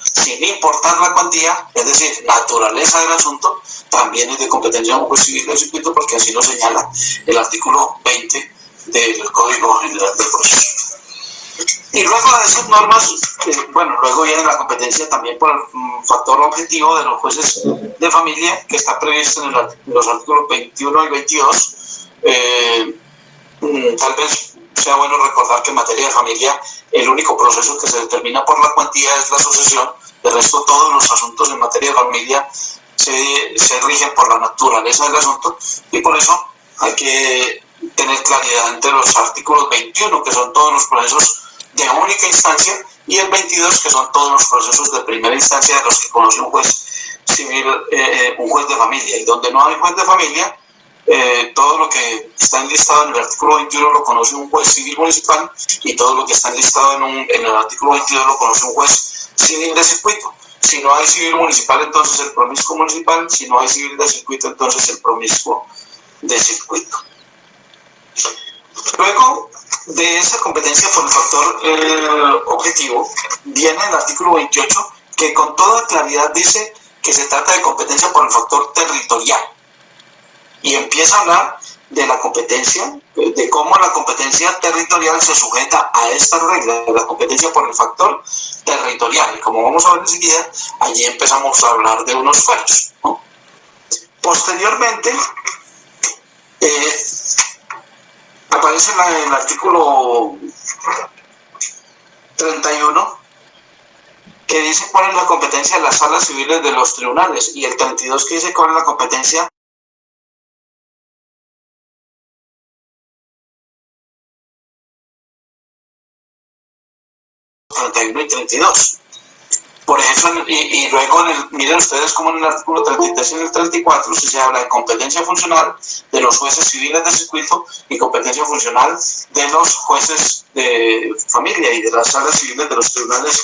sin importar la cuantía, es decir, naturaleza del asunto, también es de competencia del juez civil del circuito, porque así lo señala el artículo 20 del Código General del Proceso. Y luego de esas normas, luego viene la competencia también por el factor objetivo de los jueces de familia, que está previsto en los artículos 21 y 22. Tal vez sea bueno recordar que en materia de familia el único proceso que se determina por la cuantía es la sucesión. De resto, todos los asuntos en materia de familia se rigen por la naturaleza del asunto, y por eso hay que tener claridad entre los artículos 21, que son todos los procesos de única instancia, y el 22, que son todos los procesos de primera instancia de los que conoce un juez civil, un juez de familia. Y donde no hay juez de familia, todo lo que está enlistado en el artículo 21 lo conoce un juez civil municipal, y todo lo que está enlistado en el artículo 22 lo conoce un juez civil de circuito. Si no hay civil municipal, entonces el promiscuo municipal; si no hay civil de circuito, entonces el promiscuo de circuito. Luego de esa competencia por el factor objetivo, viene el artículo 28, que con toda claridad dice que se trata de competencia por el factor territorial, y empieza a hablar de la competencia, de cómo la competencia territorial se sujeta a esta regla de la competencia por el factor territorial. Y como vamos a ver enseguida, allí empezamos a hablar de unos fueros, ¿no? Posteriormente, aparece en el artículo 31, que dice cuál es la competencia de las salas civiles de los tribunales, y el 32, que dice cuál es la competencia de 31 y 32. Por ejemplo, y luego miren ustedes cómo en el artículo 33 y en el 34 se habla de competencia funcional de los jueces civiles de circuito y competencia funcional de los jueces de familia y de las salas civiles de los tribunales,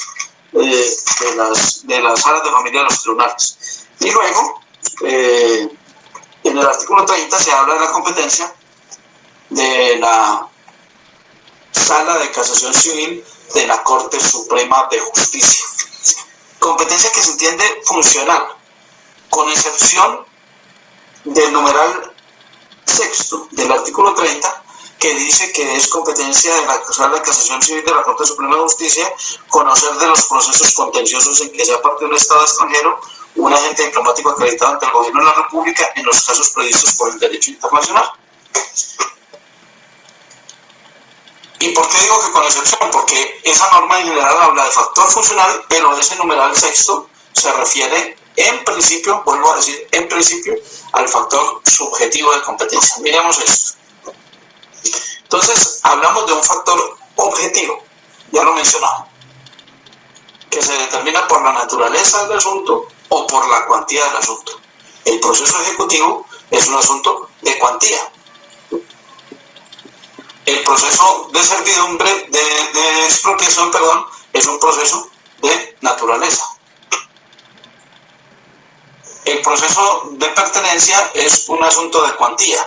de las salas de familia de los tribunales. Y luego, en el artículo 30 se habla de la competencia de la Sala de Casación Civil de la Corte Suprema de Justicia. Competencia que se entiende funcional, con excepción del numeral sexto del artículo 30, que dice que es competencia de la Sala de Casación Civil de la Corte Suprema de Justicia conocer de los procesos contenciosos en que sea parte de un Estado extranjero un agente diplomático acreditado ante el Gobierno de la República en los casos previstos por el derecho internacional. ¿Y por qué digo que con excepción? Porque esa norma en general habla de factor funcional, pero ese numeral sexto se refiere en principio, vuelvo a decir, en principio, al factor subjetivo de competencia. Miremos esto. Entonces, hablamos de un factor objetivo, ya lo mencionaba, que se determina por la naturaleza del asunto o por la cuantía del asunto. El proceso ejecutivo es un asunto de cuantía. El proceso de servidumbre, de expropiación, es un proceso de naturaleza. El proceso de pertenencia es un asunto de cuantía.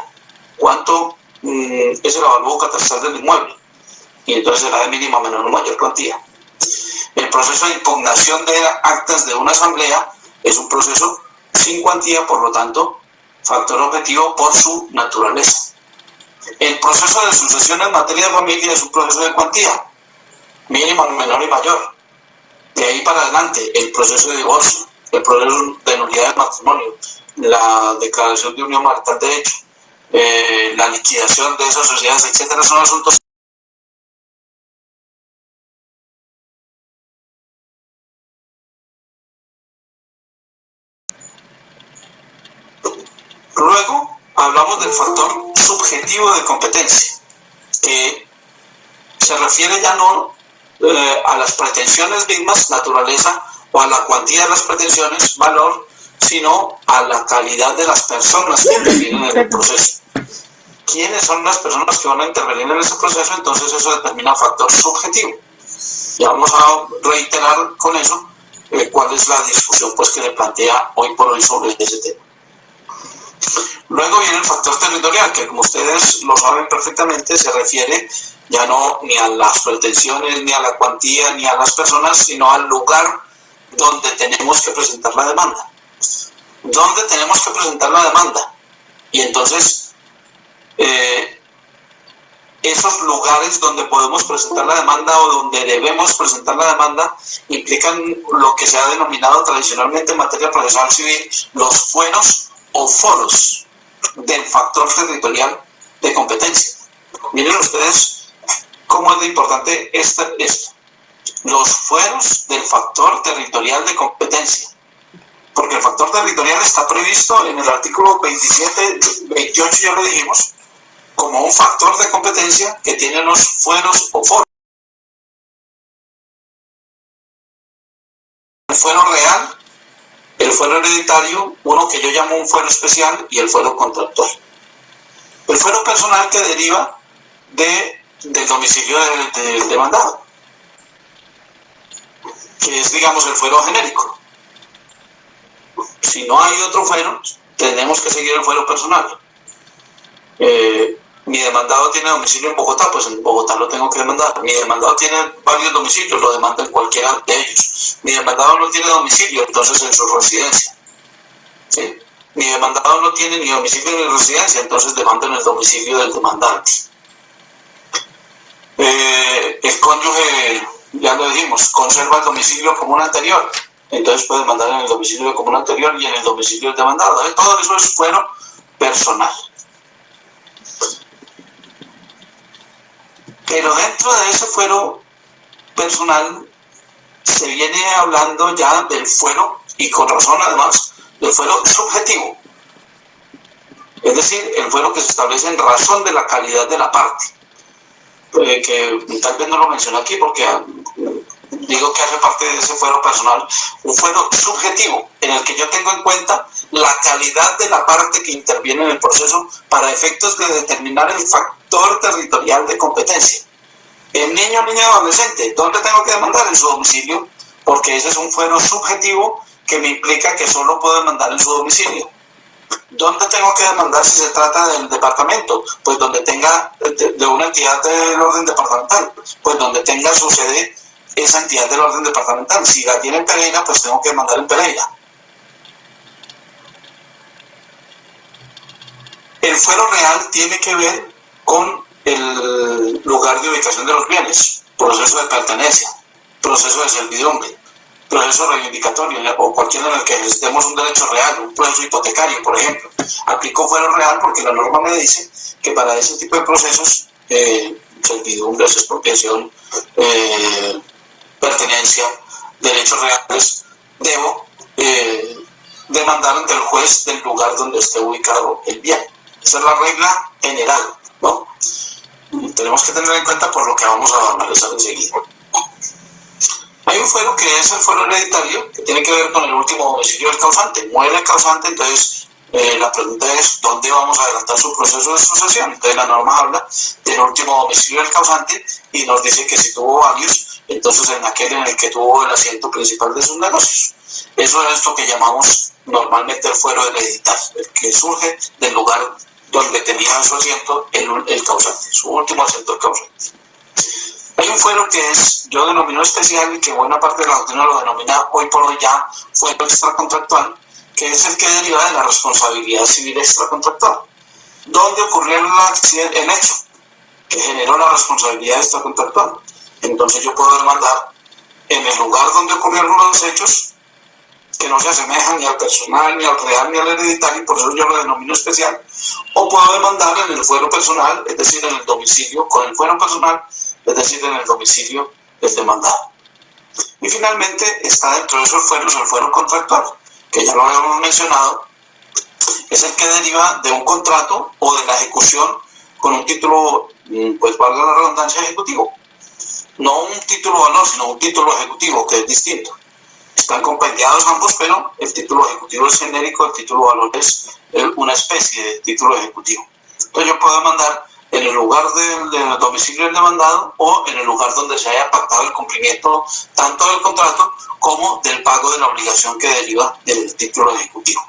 ¿Cuánto es el avalúo catastral del inmueble? Y entonces será de mínima, menor o mayor cuantía. El proceso de impugnación de actas de una asamblea es un proceso sin cuantía, por lo tanto, factor objetivo por su naturaleza. El proceso de sucesión en materia de familia es un proceso de cuantía, mínima, menor y mayor. De ahí para adelante, el proceso de divorcio el proceso de nulidad del matrimonio, la declaración de unión marital de hecho, la liquidación de esas sociedades, etcétera, son asuntos. Luego hablamos del factor subjetivo de competencia, que se refiere ya no a las pretensiones mismas, naturaleza, o a la cuantía de las pretensiones, valor, sino a la calidad de las personas que intervienen en el proceso. ¿Quiénes son las personas que van a intervenir en ese proceso? Entonces eso determina factor subjetivo. Y vamos a reiterar con eso cuál es la discusión pues, que le plantea hoy por hoy sobre ese tema. Luego viene el factor territorial, que como ustedes lo saben perfectamente, se refiere ya no ni a las pretensiones, ni a la cuantía, ni a las personas, sino al lugar donde tenemos que presentar la demanda. ¿Dónde tenemos que presentar la demanda? Y entonces, esos lugares donde podemos presentar la demanda o donde debemos presentar la demanda implican lo que se ha denominado tradicionalmente en materia procesal civil los fueros o foros del factor territorial de competencia. Miren ustedes cómo es de importante esto. Los fueros del factor territorial de competencia. Porque el factor territorial está previsto en el artículo 27, 28, ya lo dijimos, como un factor de competencia que tiene los fueros o foros. El fuero real, el fuero hereditario, uno que yo llamo un fuero especial y el fuero contractual. El fuero personal que deriva del domicilio del demandado, que es, digamos, el fuero genérico. Si no hay otro fuero, tenemos que seguir el fuero personal. Mi demandado tiene domicilio en Bogotá, pues en Bogotá lo tengo que demandar. Mi demandado tiene varios domicilios, lo demando en cualquiera de ellos. Mi demandado no tiene domicilio, entonces en su residencia. ¿Sí? Mi demandado no tiene ni domicilio ni residencia, entonces demando en el domicilio del demandante. El cónyuge, ya lo dijimos, conserva el domicilio común anterior, entonces puede demandar en el domicilio común anterior y en el domicilio del demandado. Todo eso es fuero personal. Pero dentro de ese fuero personal se viene hablando ya del fuero, y con razón además, del fuero subjetivo. Es decir, el fuero que se establece en razón de la calidad de la parte. Que tal vez no lo menciono aquí porque digo que hace parte de ese fuero personal, un fuero subjetivo en el que yo tengo en cuenta la calidad de la parte que interviene en el proceso para efectos de determinar el factor territorial de competencia. El niño o niña adolescente, ¿dónde tengo que demandar? En su domicilio, porque ese es un fuero subjetivo que me implica que solo puedo demandar en su domicilio. ¿Dónde tengo que demandar si se trata del departamento? Pues donde tenga, de una entidad del orden departamental, pues donde tenga su sede esa entidad del orden departamental. Si la tiene en Pereira, pues tengo que demandar en Pereira. El fuero real tiene que ver con el lugar de ubicación de los bienes, proceso de pertenencia, proceso de servidumbre, proceso reivindicatorio o cualquiera en el que ejercitemos un derecho real, un proceso hipotecario, por ejemplo. Aplico fuero real porque la norma me dice que para ese tipo de procesos, servidumbres, expropiación, pertenencia, derechos reales, debo demandar ante el juez del lugar donde esté ubicado el bien. Esa es la regla general, ¿no? Y tenemos que tener en cuenta por lo que vamos a analizar enseguida. Hay un fuero que es el fuero hereditario, que tiene que ver con el último domicilio del causante. Muere el causante, entonces la pregunta es ¿dónde vamos a adelantar su proceso de sucesión? Entonces la norma habla del último domicilio del causante y nos dice que si tuvo varios, entonces en aquel en el que tuvo el asiento principal de sus negocios. Eso es lo que llamamos normalmente el fuero hereditario, el que surge del lugar donde tenía su asiento el causante, su último asiento del causante. Hay un fuero que yo denomino especial y que buena parte de la doctrina lo denomina hoy por hoy ya fuero extracontractual, que es el que deriva de la responsabilidad civil extracontractual. ¿Dónde ocurrió el hecho que generó la responsabilidad extracontractual? Entonces yo puedo demandar en el lugar donde ocurrieron los hechos que no se asemejan ni al personal, ni al real, ni al hereditario, y por eso yo lo denomino especial, o puedo demandar en el fuero personal, es decir, en el domicilio, con el fuero personal, es decir, en el domicilio del demandado. Y finalmente está dentro de esos fueros el fuero contractual, que ya lo habíamos mencionado, es el que deriva de un contrato o de la ejecución con un título, pues valga la redundancia, ejecutivo. No un título valor, sino un título ejecutivo, que es distinto. Están compendiados ambos, pero el título ejecutivo es genérico, el título valor es una especie de título ejecutivo. Entonces yo puedo demandar en el lugar del domicilio del demandado o en el lugar donde se haya pactado el cumplimiento tanto del contrato como del pago de la obligación que deriva del título ejecutivo.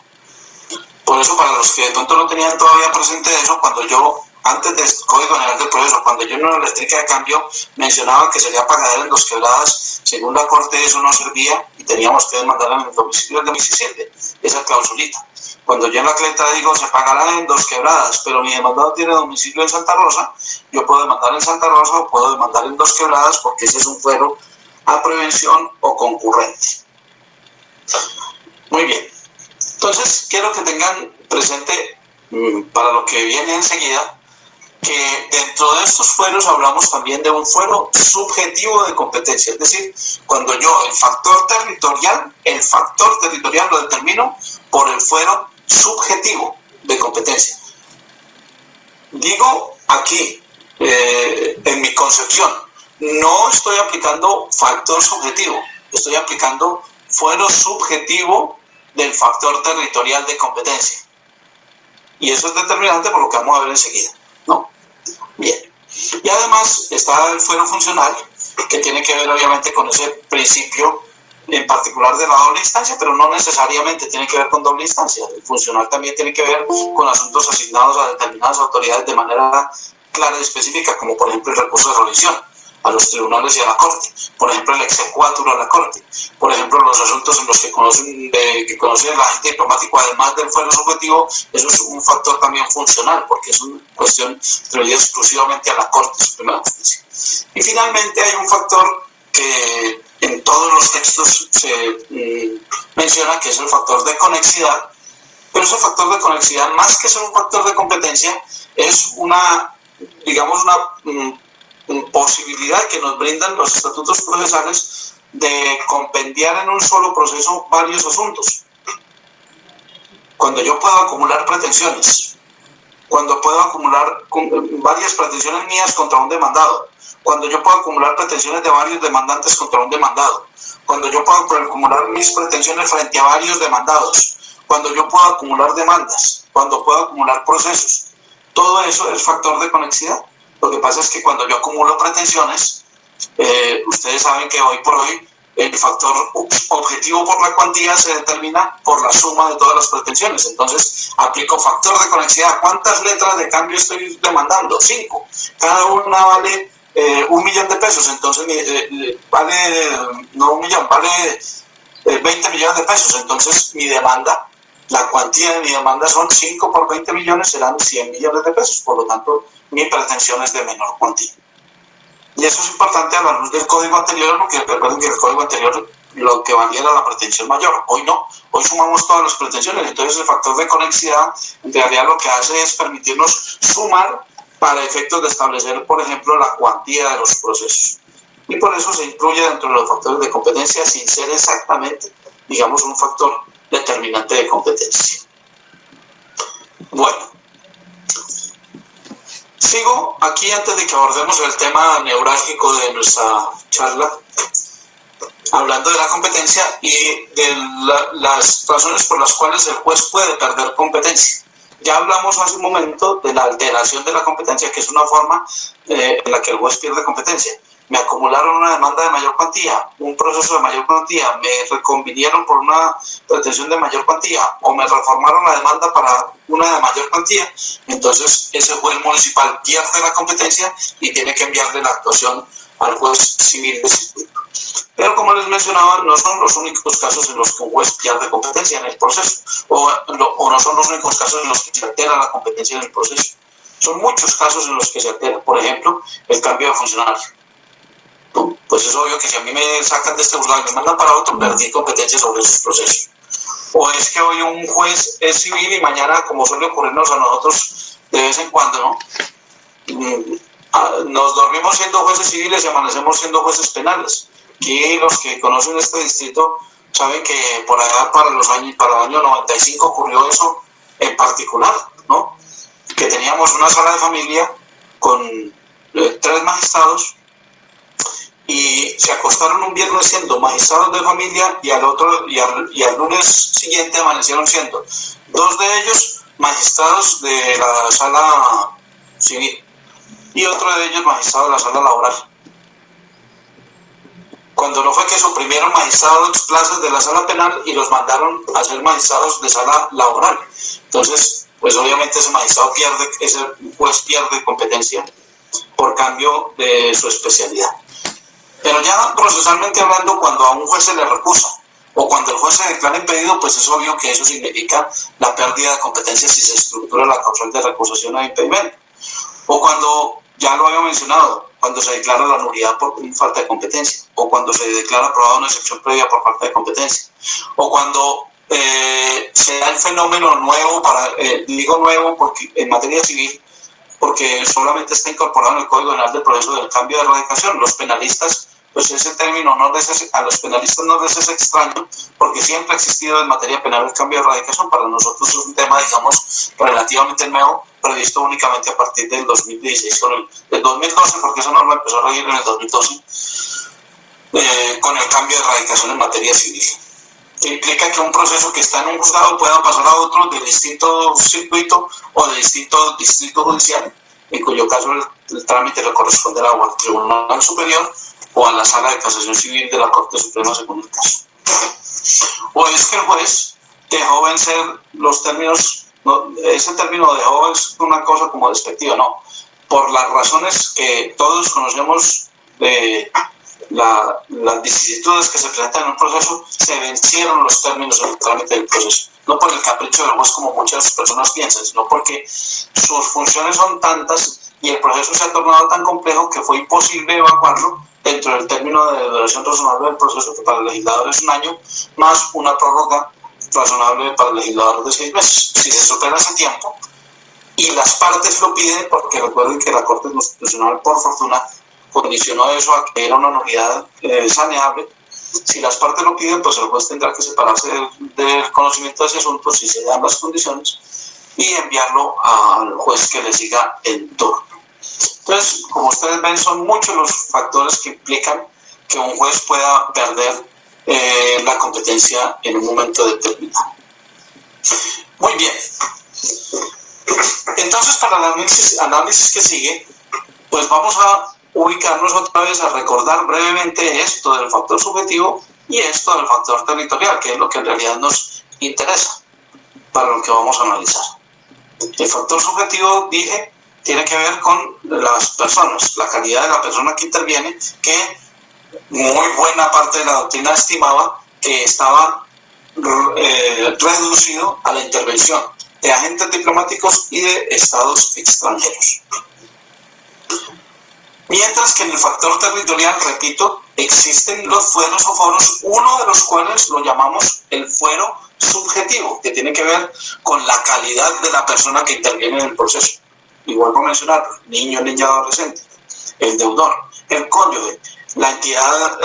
Por eso, para los que de pronto no tenían todavía presente eso, cuando yo, antes del Código General del Proceso, cuando yo en una eléctrica de cambio mencionaba que sería pagadera en 2 quebradas, según la Corte eso no servía y teníamos que demandar en el domicilio del 2017, esa klausulita. Cuando yo en la cleta digo se pagará en 2 quebradas, pero mi demandado tiene domicilio en Santa Rosa, yo puedo demandar en Santa Rosa o puedo demandar en 2 quebradas porque ese es un fuero a prevención o concurrente. Muy bien. Entonces, quiero que tengan presente, para lo que viene enseguida, que dentro de estos fueros hablamos también de un fuero subjetivo de competencia, es decir, cuando yo el factor territorial lo determino por el fuero subjetivo de competencia. Digo aquí, en mi concepción, no estoy aplicando factor subjetivo, estoy aplicando fuero subjetivo del factor territorial de competencia. Y eso es determinante por lo que vamos a ver enseguida, ¿no? Bien. Y además está el fuero funcional, que tiene que ver obviamente con ese principio en particular de la doble instancia, pero no necesariamente tiene que ver con doble instancia. El funcional también tiene que ver con asuntos asignados a determinadas autoridades de manera clara y específica, como por ejemplo el recurso de revisión a los tribunales y a la Corte, por ejemplo el exequatur a la Corte, por ejemplo los asuntos en los que conocen el agente diplomático, además del fuero subjetivo, eso es un factor también funcional, porque es una cuestión atribuida exclusivamente a la Corte Suprema de Justicia. Y finalmente hay un factor que en todos los textos se menciona, que es el factor de conexidad, pero ese factor de conexidad, más que ser un factor de competencia, es una posibilidad que nos brindan los estatutos procesales de compendiar en un solo proceso varios asuntos. Cuando yo puedo acumular pretensiones, cuando puedo acumular varias pretensiones mías contra un demandado, cuando yo puedo acumular pretensiones de varios demandantes contra un demandado, cuando yo puedo acumular mis pretensiones frente a varios demandados, cuando yo puedo acumular demandas, cuando puedo acumular procesos, todo eso es factor de conexidad. Lo que pasa es que cuando yo acumulo pretensiones, ustedes saben que hoy por hoy el factor objetivo por la cuantía se determina por la suma de todas las pretensiones. Entonces aplico factor de conexidad. ¿Cuántas letras de cambio estoy demandando? 5. Cada una vale 1 millón de pesos. Entonces vale 20 millones de pesos. Entonces mi demanda, la cuantía de mi demanda son 5 por 20 millones, serán 100 millones de pesos. Por lo tanto, mi pretensión es de menor cuantía. Y eso es importante a la luz del código anterior, porque recuerden que el código anterior lo que valía era la pretensión mayor. Hoy no, hoy sumamos todas las pretensiones. Entonces el factor de conexidad en realidad lo que hace es permitirnos sumar para efectos de establecer, por ejemplo, la cuantía de los procesos. Y por eso se incluye dentro de los factores de competencia sin ser exactamente, digamos, un factor determinante de competencia. Bueno. Sigo aquí antes de que abordemos el tema neurálgico de nuestra charla, hablando de la competencia y de las razones por las cuales el juez puede perder competencia. Ya hablamos hace un momento de la alteración de la competencia, que es una forma en la que el juez pierde competencia. Me acumularon una demanda de mayor cuantía, un proceso de mayor cuantía, me reconvinieron por una pretensión de mayor cuantía o me reformaron la demanda para una de mayor cuantía, entonces ese juez municipal pierde la competencia y tiene que enviarle la actuación al juez civil de circuito. Pero como les mencionaba, no son los únicos casos en los que un juez pierde competencia en el proceso o no son los únicos casos en los que se altera la competencia en el proceso. Son muchos casos en los que se altera, por ejemplo, el cambio de funcionario. Pues es obvio que si a mí me sacan de este juzgado y me mandan para otro, perdí competencia sobre esos procesos. ¿O es que hoy un juez es civil y mañana, como suele ocurrirnos a nosotros de vez en cuando, ¿no? Nos dormimos siendo jueces civiles y amanecemos siendo jueces penales? Aquí los que conocen este distrito saben que por allá para el año 95 ocurrió eso en particular, ¿no? Que teníamos una sala de familia con 3 magistrados y se acostaron un viernes siendo magistrados de familia y al lunes siguiente amanecieron siendo 2 de ellos magistrados de la sala civil y otro de ellos magistrado de la sala laboral. Cuando no fue que suprimieron magistrados plazas de la sala penal y los mandaron a ser magistrados de sala laboral. Entonces, pues obviamente ese magistrado ese juez pierde competencia por cambio de su especialidad. Pero ya procesalmente hablando, cuando a un juez se le recusa o cuando el juez se declara impedido, pues es obvio que eso significa la pérdida de competencia si se estructura la causal de recusación o impedimento. O cuando, ya lo había mencionado, cuando se declara la nulidad por falta de competencia, o cuando se declara aprobada una excepción previa por falta de competencia, o cuando se da el fenómeno nuevo, digo nuevo porque en materia civil, porque solamente está incorporado en el Código Penal del proceso del cambio de erradicación. Los penalistas, pues ese término a los penalistas no les es extraño, porque siempre ha existido en materia penal el cambio de erradicación. Para nosotros es un tema, digamos, relativamente nuevo, previsto únicamente a partir del 2016, del 2012, porque esa norma empezó a regir en el 2012, con el cambio de erradicación en materia civil. Implica que un proceso que está en un juzgado pueda pasar a otro de distinto circuito o de distinto distrito judicial, en cuyo caso el trámite le corresponderá al Tribunal Superior o a la Sala de Casación Civil de la Corte Suprema según el caso. O es que el juez dejó vencer los términos, no, ese término dejó es una cosa como despectiva, no, por las razones que todos conocemos de las vicisitudes que se presentan en un proceso, se vencieron los términos del trámite del proceso, no por el capricho del juez como muchas personas piensan, sino porque sus funciones son tantas y el proceso se ha tornado tan complejo que fue imposible evacuarlo dentro del término de duración razonable del proceso, que para el legislador es 1 año, más una prórroga razonable para el legislador de 6 meses. Si se supera ese tiempo y las partes lo piden, porque recuerden que la Corte Constitucional, por fortuna, condicionó eso a que era una nulidad saneable. Si las partes lo piden, pues el juez tendrá que separarse del conocimiento de ese asunto si se dan las condiciones y enviarlo al juez que le siga en turno. Entonces, como ustedes ven, son muchos los factores que implican que un juez pueda perder la competencia en un momento determinado. Muy bien. Entonces, para el análisis que sigue, pues vamos a ubicarnos otra vez a recordar brevemente esto del factor subjetivo y esto del factor territorial, que es lo que en realidad nos interesa para lo que vamos a analizar. El factor subjetivo, dije, tiene que ver con las personas, la calidad de la persona que interviene, que muy buena parte de la doctrina estimaba que estaba reducido a la intervención de agentes diplomáticos y de estados extranjeros. Mientras que en el factor territorial, repito, existen los fueros o foros, uno de los cuales lo llamamos el fuero subjetivo, que tiene que ver con la calidad de la persona que interviene en el proceso. Y vuelvo a mencionar, niño, niña, adolescente, el deudor, el cónyuge, la entidad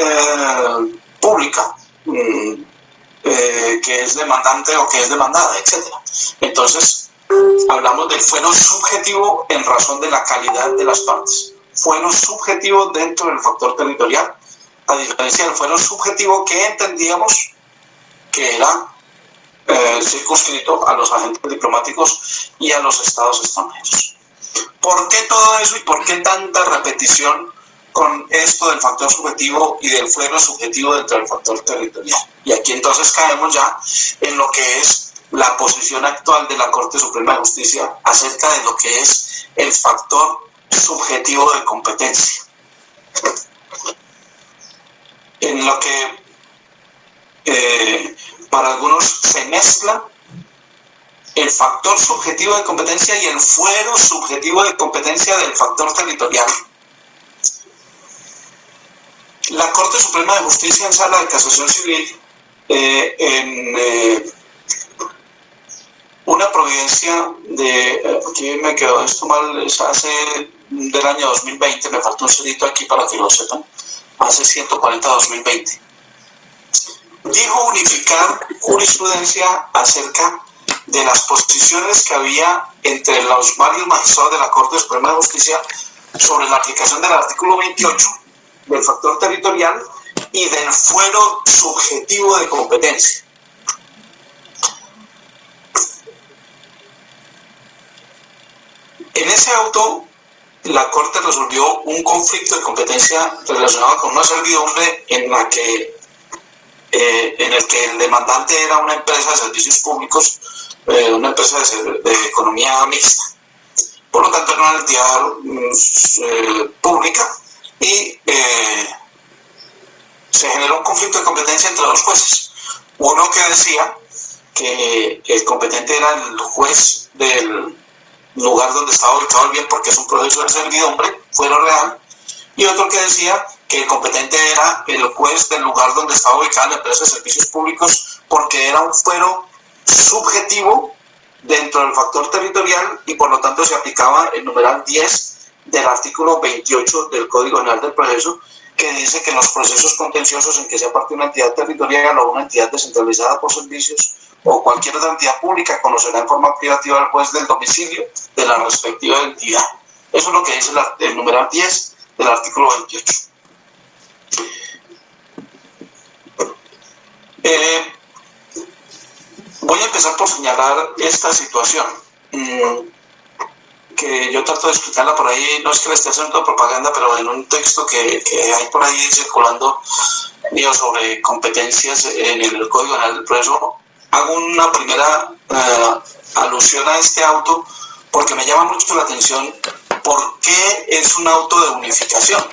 pública que es demandante o que es demandada, etc. Entonces, hablamos del fuero subjetivo en razón de la calidad de las partes. Fuero subjetivo dentro del factor territorial, a diferencia del fuero subjetivo que entendíamos que era circunscrito a los agentes diplomáticos y a los estados extranjeros. ¿Por qué todo eso y por qué tanta repetición con esto del factor subjetivo y del fuero subjetivo dentro del factor territorial? Y aquí entonces caemos ya en lo que es la posición actual de la Corte Suprema de Justicia acerca de lo que es el factor subjetivo de competencia. En lo que para algunos se mezcla el factor subjetivo de competencia y el fuero subjetivo de competencia del factor territorial. La Corte Suprema de Justicia en Sala de Casación Civil, en una providencia de, aquí me quedó esto mal, es hace del año 2020, me faltó un cedito aquí para que lo sepan, hace 140-2020. Dijo unificar jurisprudencia acerca de las posiciones que había entre los varios magistrados de la Corte Suprema de Justicia sobre la aplicación del artículo 28 del factor territorial y del fuero subjetivo de competencia. En ese auto, la Corte resolvió un conflicto de competencia relacionado con una servidumbre en el que el demandante era una empresa de servicios públicos, una empresa de economía mixta. Por lo tanto, era una entidad pública y se generó un conflicto de competencia entre dos jueces. Uno que decía que el competente era el juez del lugar donde estaba ubicado el bien porque es un proceso de servidumbre, fuero real, y otro que decía que el competente era el juez del lugar donde estaba ubicada la empresa de servicios públicos porque era un fuero subjetivo dentro del factor territorial y por lo tanto se aplicaba el numeral 10 del artículo 28 del Código General del Proceso, que dice que los procesos contenciosos en que sea parte de una entidad territorial o una entidad descentralizada por servicios o cualquier otra entidad pública conocerá en forma privativa al juez del domicilio de la respectiva entidad. Eso es lo que dice el numeral 10 del artículo 28. Voy a empezar por señalar esta situación, que yo trato de explicarla por ahí, no es que le esté haciendo propaganda, pero en un texto que hay por ahí circulando mío sobre competencias en el Código General del Proceso, hago una primera alusión a este auto porque me llama mucho la atención por qué es un auto de unificación.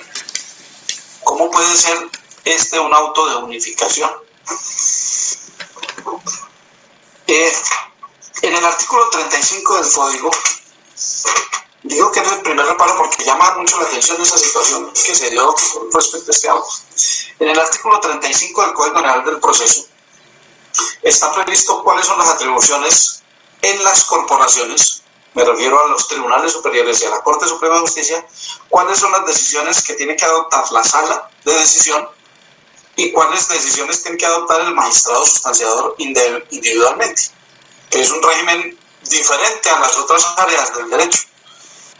¿Cómo puede ser un auto de unificación? En el artículo 35 del Código, digo que es el primer reparo porque llama mucho la atención esa situación que se dio respecto a este auto. En el artículo 35 del Código General del Proceso está previsto cuáles son las atribuciones en las corporaciones, me refiero a los tribunales superiores y a la Corte Suprema de Justicia, cuáles son las decisiones que tiene que adoptar la sala de decisión y cuáles decisiones tiene que adoptar el magistrado sustanciador individualmente, que es un régimen diferente a las otras áreas del derecho.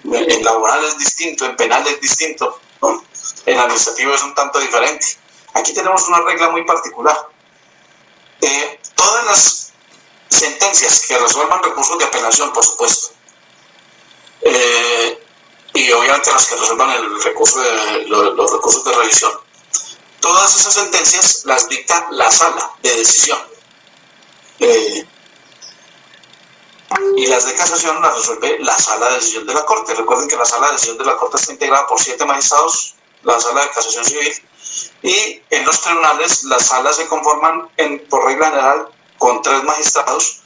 En laboral es distinto, en penal es distinto, ¿no? En administrativo es un tanto diferente. Aquí tenemos una regla muy particular. Todas las sentencias que resuelvan recursos de apelación, por supuesto, y obviamente las que resuelvan los recursos de revisión, todas esas sentencias las dicta la sala de decisión. Y las de casación las resuelve la sala de decisión de la Corte. Recuerden que la sala de decisión de la Corte está integrada por 7 magistrados, la sala de casación civil, y en los tribunales las salas se conforman por regla general con 3 magistrados,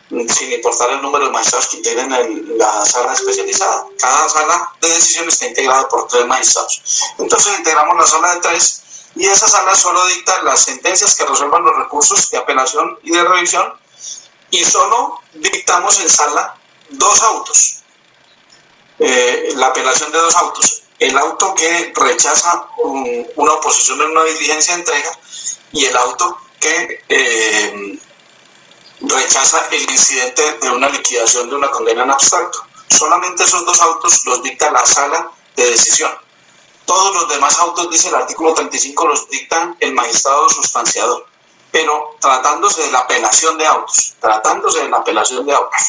sin importar el número de magistrados que integren la sala especializada. Cada sala de decisión está integrada por 3 magistrados. Entonces integramos la sala de 3 y esa sala solo dicta las sentencias que resuelvan los recursos de apelación y de revisión, y solo dictamos en sala 2 autos. La apelación de 2 autos. El auto que rechaza una oposición en una diligencia de entrega y el auto que rechaza el incidente de una liquidación de una condena en abstracto. Solamente esos 2 autos los dicta la sala de decisión. Todos los demás autos, dice el artículo 35, los dictan el magistrado sustanciador. Pero tratándose de la apelación de autos,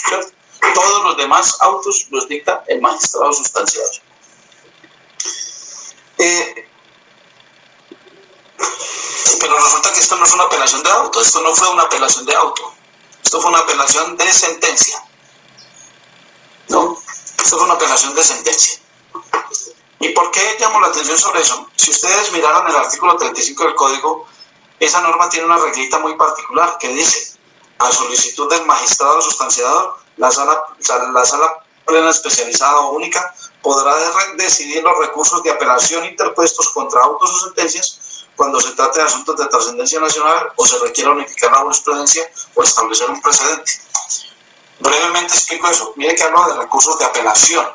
¿cierto? Todos los demás autos los dicta el magistrado sustanciador. Pero resulta que esto no es una apelación de auto, esto no fue una apelación de auto, esto fue una apelación de sentencia. ¿No? Esto fue una apelación de sentencia. ¿Y por qué llamo la atención sobre eso? Si ustedes miraran el artículo 35 del Código, esa norma tiene una reglita muy particular que dice: a solicitud del magistrado sustanciador, la sala plena especializada o única podrá decidir los recursos de apelación interpuestos contra autos o sentencias cuando se trate de asuntos de trascendencia nacional o se requiera unificar la jurisprudencia o establecer un precedente. Brevemente explico eso. Mire que hablo de recursos de apelación,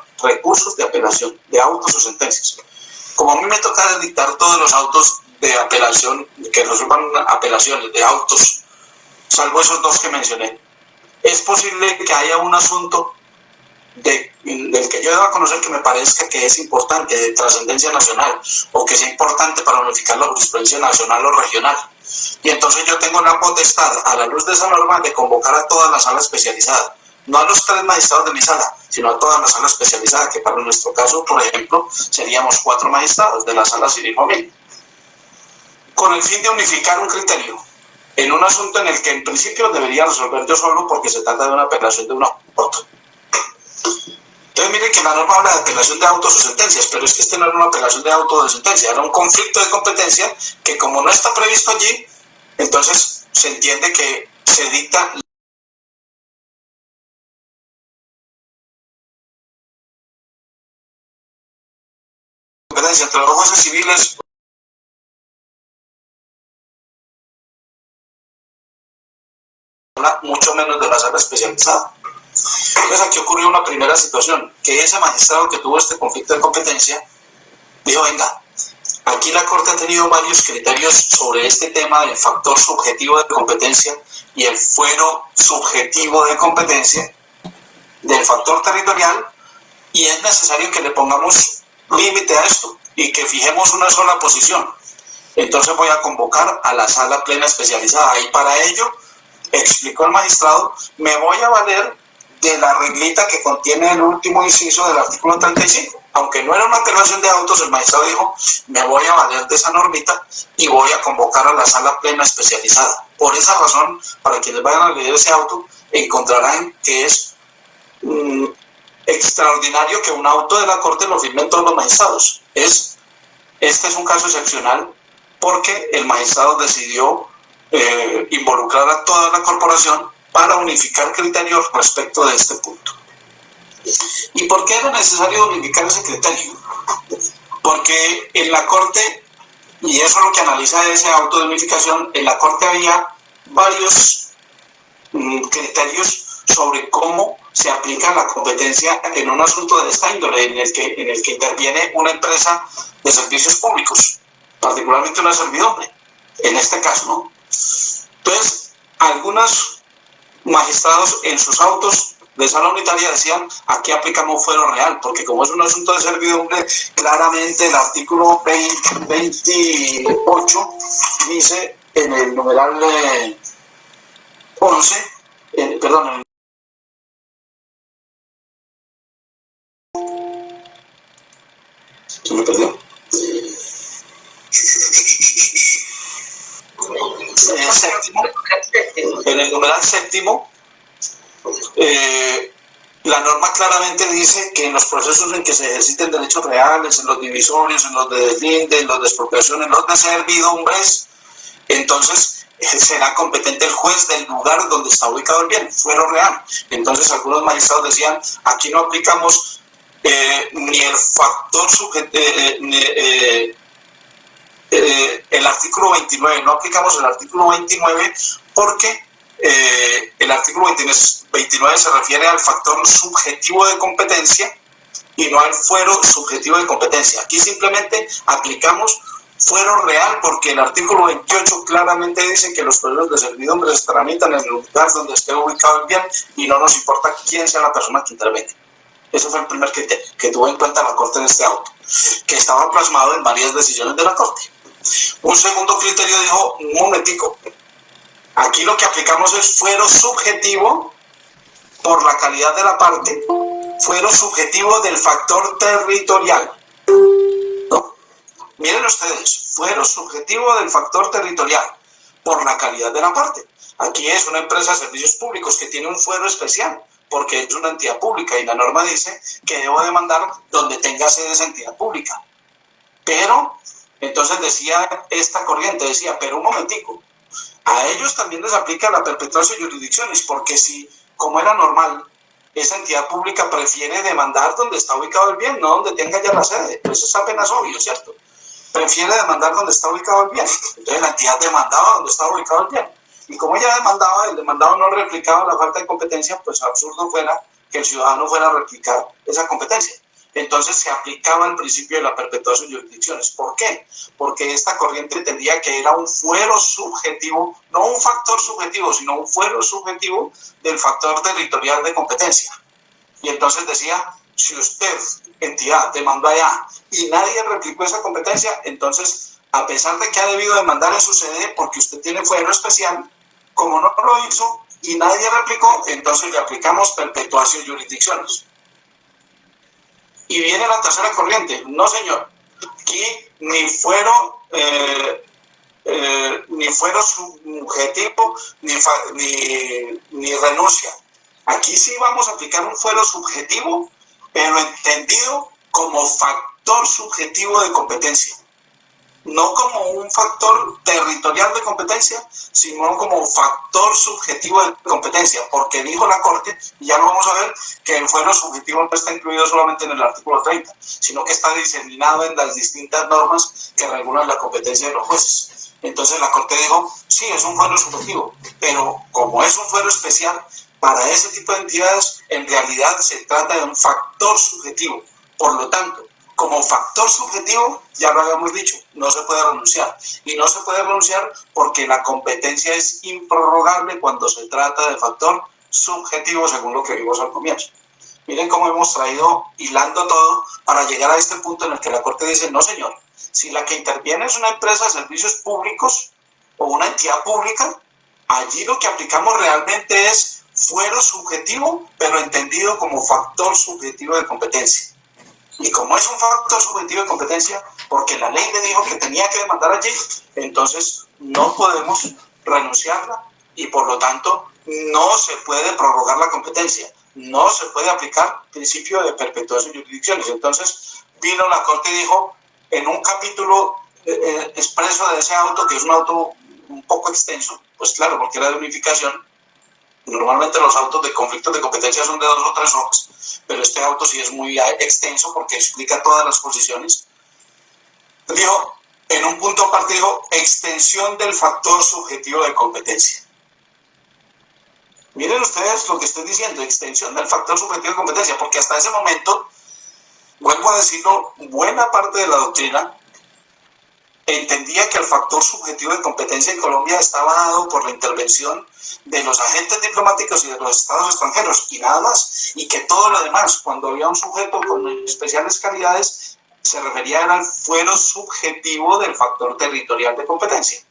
de autos o sentencias. Como a mí me toca dictar todos los autos de apelación, que resuelvan apelaciones de autos, salvo esos dos que mencioné, es posible que haya un asunto del que yo deba conocer que me parezca que es importante, de trascendencia nacional, o que sea importante para unificar la jurisprudencia nacional o regional. Y entonces yo tengo la potestad, a la luz de esa norma, de convocar a toda la sala especializada, no a los 3 magistrados de mi sala, sino a toda la sala especializada, que para nuestro caso, por ejemplo, seríamos 4 magistrados de la sala civil familiar, con el fin de unificar un criterio en un asunto en el que en principio debería resolver yo solo, porque se trata de una apelación de una auto. Entonces miren que la norma habla de apelación de autos o sentencias, pero es que este no era una apelación de auto o de sentencia, era un conflicto de competencia que, como no está previsto allí, entonces se entiende que se dicta competencia entre los jueces civiles, mucho menos de la sala especializada. Entonces aquí ocurrió una primera situación, que ese magistrado que tuvo este conflicto de competencia dijo: venga, aquí la Corte ha tenido varios criterios sobre este tema del factor subjetivo de competencia y el fuero subjetivo de competencia, del factor territorial, y es necesario que le pongamos límite a esto y que fijemos una sola posición. Entonces voy a convocar a la sala plena especializada, y para ello, explicó el magistrado, me voy a valer de la reglita que contiene el último inciso del artículo 35. Aunque no era una apelación de autos, el magistrado dijo: me voy a valer de esa normita y voy a convocar a la sala plena especializada. Por esa razón, para quienes vayan a leer ese auto, encontrarán que es extraordinario que un auto de la Corte lo firmen todos los magistrados. Este es un caso excepcional porque el magistrado decidió involucrar a toda la corporación para unificar criterios respecto de este punto. ¿Y por qué era necesario unificar ese criterio? Porque en la Corte, y eso es lo que analiza ese auto de unificación, en la Corte había varios criterios sobre cómo se aplica la competencia en un asunto de esta índole, en el que interviene una empresa de servicios públicos, particularmente una servidumbre, en este caso, ¿no? Entonces, algunos magistrados en sus autos de sala unitaria decían: aquí aplicamos fuero real, porque como es un asunto de servidumbre, claramente el artículo 28 dice en el numeral 11, se me perdió. En el numeral séptimo, la norma claramente dice que en los procesos en que se ejerciten derechos reales, en los divisorios, en los de deslinde, en los de expropiación, en los de servidumbres, entonces será competente el juez del lugar donde está ubicado el bien, fuero real. Entonces algunos magistrados decían: aquí no aplicamos ni el factor el artículo 29, no aplicamos el artículo 29 porque el artículo 29 se refiere al factor subjetivo de competencia y no al fuero subjetivo de competencia. Aquí simplemente aplicamos fuero real porque el artículo 28 claramente dice que los procesos de servidumbre se tramitan en el lugar donde esté ubicado el bien y no nos importa quién sea la persona que intervenga. Ese fue el primer criterio que tuvo en cuenta la Corte en este auto, que estaba plasmado en varias decisiones de la Corte. Un segundo criterio dijo: un momentico, aquí lo que aplicamos es fuero subjetivo por la calidad de la parte, fuero subjetivo del factor territorial. ¿No? Miren ustedes, fuero subjetivo del factor territorial por la calidad de la parte. Aquí es una empresa de servicios públicos que tiene un fuero especial porque es una entidad pública y la norma dice que debo demandar donde tenga sede esa entidad pública. Pero entonces decía esta corriente, decía: pero un momentico, a ellos también les aplica la perpetuatio jurisdictionis, porque si, como era normal, esa entidad pública prefiere demandar donde está ubicado el bien, no donde tenga ya la sede, pues eso es apenas obvio, ¿cierto? Prefiere demandar donde está ubicado el bien. Entonces la entidad demandaba donde estaba ubicado el bien. Y como ella demandaba, el demandado no replicaba la falta de competencia, pues absurdo fuera que el ciudadano fuera a replicar esa competencia. Entonces se aplicaba el principio de la perpetuación de jurisdicciones. ¿Por qué? Porque esta corriente entendía que era un fuero subjetivo, no un factor subjetivo, sino un fuero subjetivo del factor territorial de competencia. Y entonces decía, si usted, entidad, demandó allá y nadie replicó esa competencia, entonces, a pesar de que ha debido demandar en su sede porque usted tiene fuero especial, como no lo hizo y nadie replicó, entonces le aplicamos perpetuación de jurisdicciones. Y viene la tercera corriente. No, señor. Aquí ni fuero subjetivo ni renuncia. Aquí sí vamos a aplicar un fuero subjetivo, pero entendido como factor subjetivo de competencia. No como un factor territorial de competencia, sino como factor subjetivo de competencia, porque dijo la Corte, y ya lo vamos a ver, que el fuero subjetivo no está incluido solamente en el artículo 30, sino que está diseminado en las distintas normas que regulan la competencia de los jueces. Entonces la Corte dijo, sí, es un fuero subjetivo, pero como es un fuero especial, para ese tipo de entidades, en realidad se trata de un factor subjetivo. Por lo tanto, como factor subjetivo, ya lo habíamos dicho, no se puede renunciar. Y no se puede renunciar porque la competencia es improrrogable cuando se trata de factor subjetivo, según lo que vimos al comienzo. Miren cómo hemos traído hilando todo para llegar a este punto en el que la Corte dice, no señor, si la que interviene es una empresa de servicios públicos o una entidad pública, allí lo que aplicamos realmente es fuero subjetivo, pero entendido como factor subjetivo de competencia. Y como es un factor subjetivo de competencia, porque la ley le dijo que tenía que demandar allí, entonces no podemos renunciarla y por lo tanto no se puede prorrogar la competencia, no se puede aplicar principio de perpetuación de jurisdicciones. Entonces vino la Corte y dijo, en un capítulo expreso de ese auto, que es un auto un poco extenso, pues claro, porque era de unificación. Normalmente los autos de conflictos de competencia son de 2 o 3 hojas, pero este auto sí es muy extenso porque explica todas las posiciones. Dijo, en un punto aparte dijo, extensión del factor subjetivo de competencia. Miren ustedes lo que estoy diciendo, extensión del factor subjetivo de competencia, porque hasta ese momento, vuelvo a decirlo, buena parte de la doctrina entendía que el factor subjetivo de competencia en Colombia estaba dado por la intervención de los agentes diplomáticos y de los estados extranjeros y nada más, y que todo lo demás, cuando había un sujeto con especiales calidades, se refería al fuero subjetivo del factor territorial de competencia,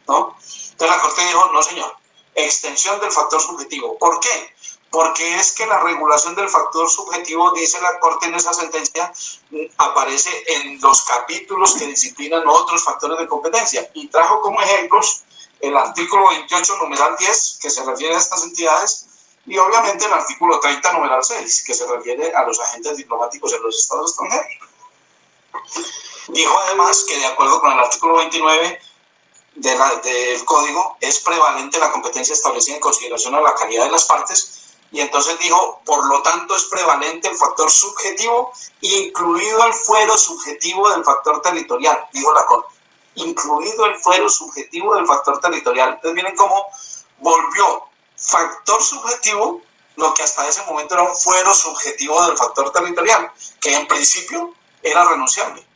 ¿no? Entonces la Corte dijo, no señor, extensión del factor subjetivo. ¿Por qué? Porque es que la regulación del factor subjetivo, dice la Corte en esa sentencia, aparece en los capítulos que disciplinan otros factores de competencia. Y trajo como ejemplos el artículo 28, numeral 10, que se refiere a estas entidades, y obviamente el artículo 30, numeral 6, que se refiere a los agentes diplomáticos en los estados extranjeros. Dijo además que de acuerdo con el artículo 29 del Código, es prevalente la competencia establecida en consideración a la calidad de las partes. Y entonces dijo, por lo tanto es prevalente el factor subjetivo, incluido el fuero subjetivo del factor territorial, dijo la Corte, incluido el fuero subjetivo del factor territorial. Entonces miren cómo volvió factor subjetivo lo que hasta ese momento era un fuero subjetivo del factor territorial, que en principio era renunciable,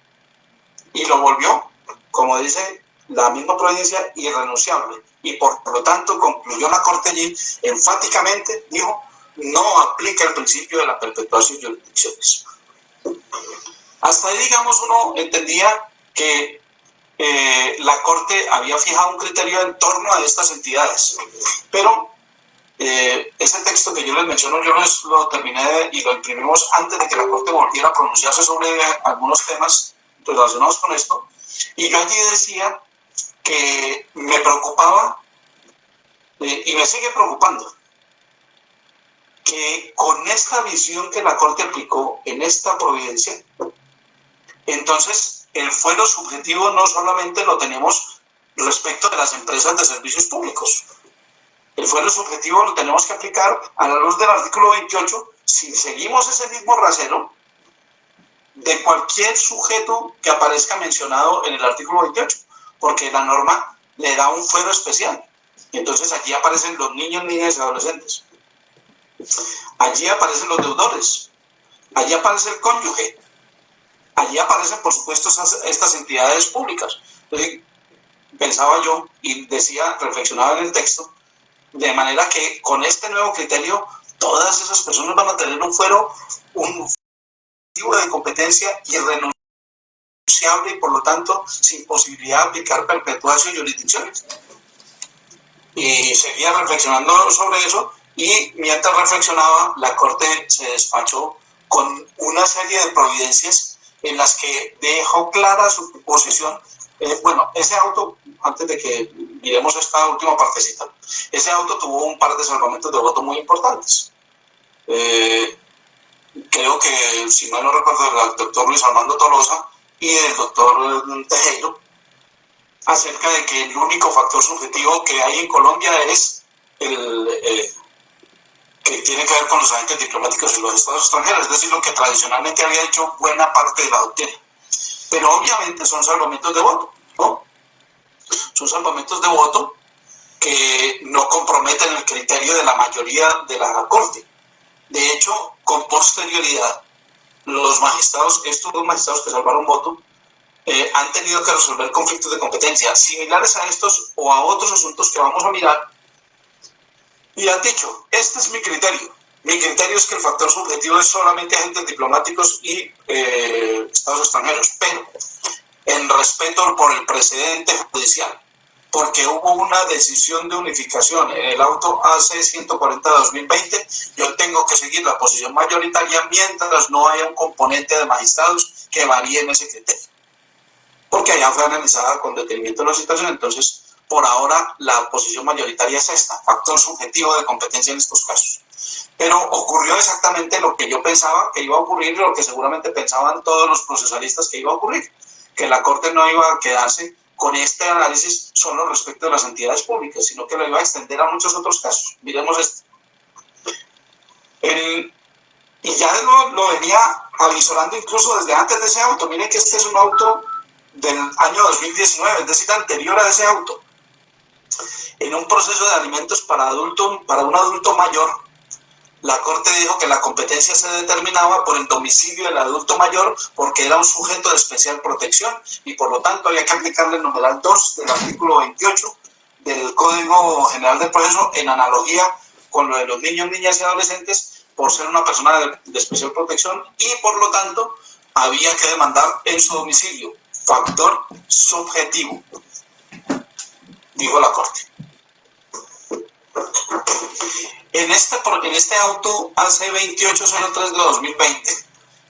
y lo volvió, como dice la misma providencia, irrenunciable. Y por lo tanto concluyó la Corte allí enfáticamente, dijo, no aplica el principio de la perpetuación de jurisdicciones. Hasta ahí, digamos, uno entendía que la Corte había fijado un criterio en torno a estas entidades, pero ese texto que yo les menciono, yo lo terminé y lo imprimimos antes de que la Corte volviera a pronunciarse sobre algunos temas relacionados con esto, y yo allí decía que me preocupaba y me sigue preocupando que con esta visión que la Corte aplicó en esta providencia, entonces el fuero subjetivo no solamente lo tenemos respecto de las empresas de servicios públicos, el fuero subjetivo lo tenemos que aplicar a la luz del artículo 28 si seguimos ese mismo rasero de cualquier sujeto que aparezca mencionado en el artículo 28, porque la norma le da un fuero especial. Entonces allí aparecen los niños, niñas y adolescentes. Allí aparecen los deudores. Allí aparece el cónyuge. Allí aparecen, por supuesto, estas entidades públicas. Entonces, pensaba yo y decía, reflexionaba en el texto, de manera que con este nuevo criterio, todas esas personas van a tener un fuero, un tipo de competencia irrenunciable y por lo tanto sin posibilidad de aplicar perpetuación y jurisdicciones. Y seguía reflexionando sobre eso y mientras reflexionaba la Corte se despachó con una serie de providencias en las que dejó clara su posición. Bueno, ese auto, antes de que miremos esta última partecita, ese auto tuvo un par de salvamentos de voto muy importantes. Creo que, si mal no recuerdo, el doctor Luis Armando Tolosa y el doctor Tejero, acerca de que el único factor subjetivo que hay en Colombia es el que tiene que ver con los agentes diplomáticos y los estados extranjeros, es decir, lo que tradicionalmente había hecho buena parte de la doctrina. Pero obviamente son salvamentos de voto, ¿no? Son salvamentos de voto que no comprometen el criterio de la mayoría de la Corte. De hecho, con posterioridad, los magistrados, estos dos magistrados que salvaron voto, han tenido que resolver conflictos de competencia similares a estos o a otros asuntos que vamos a mirar y han dicho, este es mi criterio. Mi criterio es que el factor subjetivo es solamente agentes diplomáticos y estados extranjeros, pero en respeto por el precedente judicial, porque hubo una decisión de unificación en el auto AC 140-2020, yo tengo que seguir la posición mayoritaria mientras no haya un componente de magistrados que varíe en ese criterio. Porque allá fue analizada con detenimiento de la situación, entonces por ahora la posición mayoritaria es esta, factor subjetivo de competencia en estos casos. Pero ocurrió exactamente lo que yo pensaba que iba a ocurrir y lo que seguramente pensaban todos los procesalistas que iba a ocurrir, que la Corte no iba a quedarse con este análisis solo respecto de las entidades públicas, sino que lo iba a extender a muchos otros casos. Miremos esto. Y ya lo venía avisorando incluso desde antes de ese auto. Miren que este es un auto del año 2019, es decir, anterior a ese auto. En un proceso de alimentos para un adulto mayor, la Corte dijo que la competencia se determinaba por el domicilio del adulto mayor porque era un sujeto de especial protección y por lo tanto había que aplicarle el numeral 2 del artículo 28 del Código General del Proceso en analogía con lo de los niños, niñas y adolescentes por ser una persona de especial protección y por lo tanto había que demandar en su domicilio. Factor subjetivo, dijo la Corte. En este auto AC 2803 de 2020,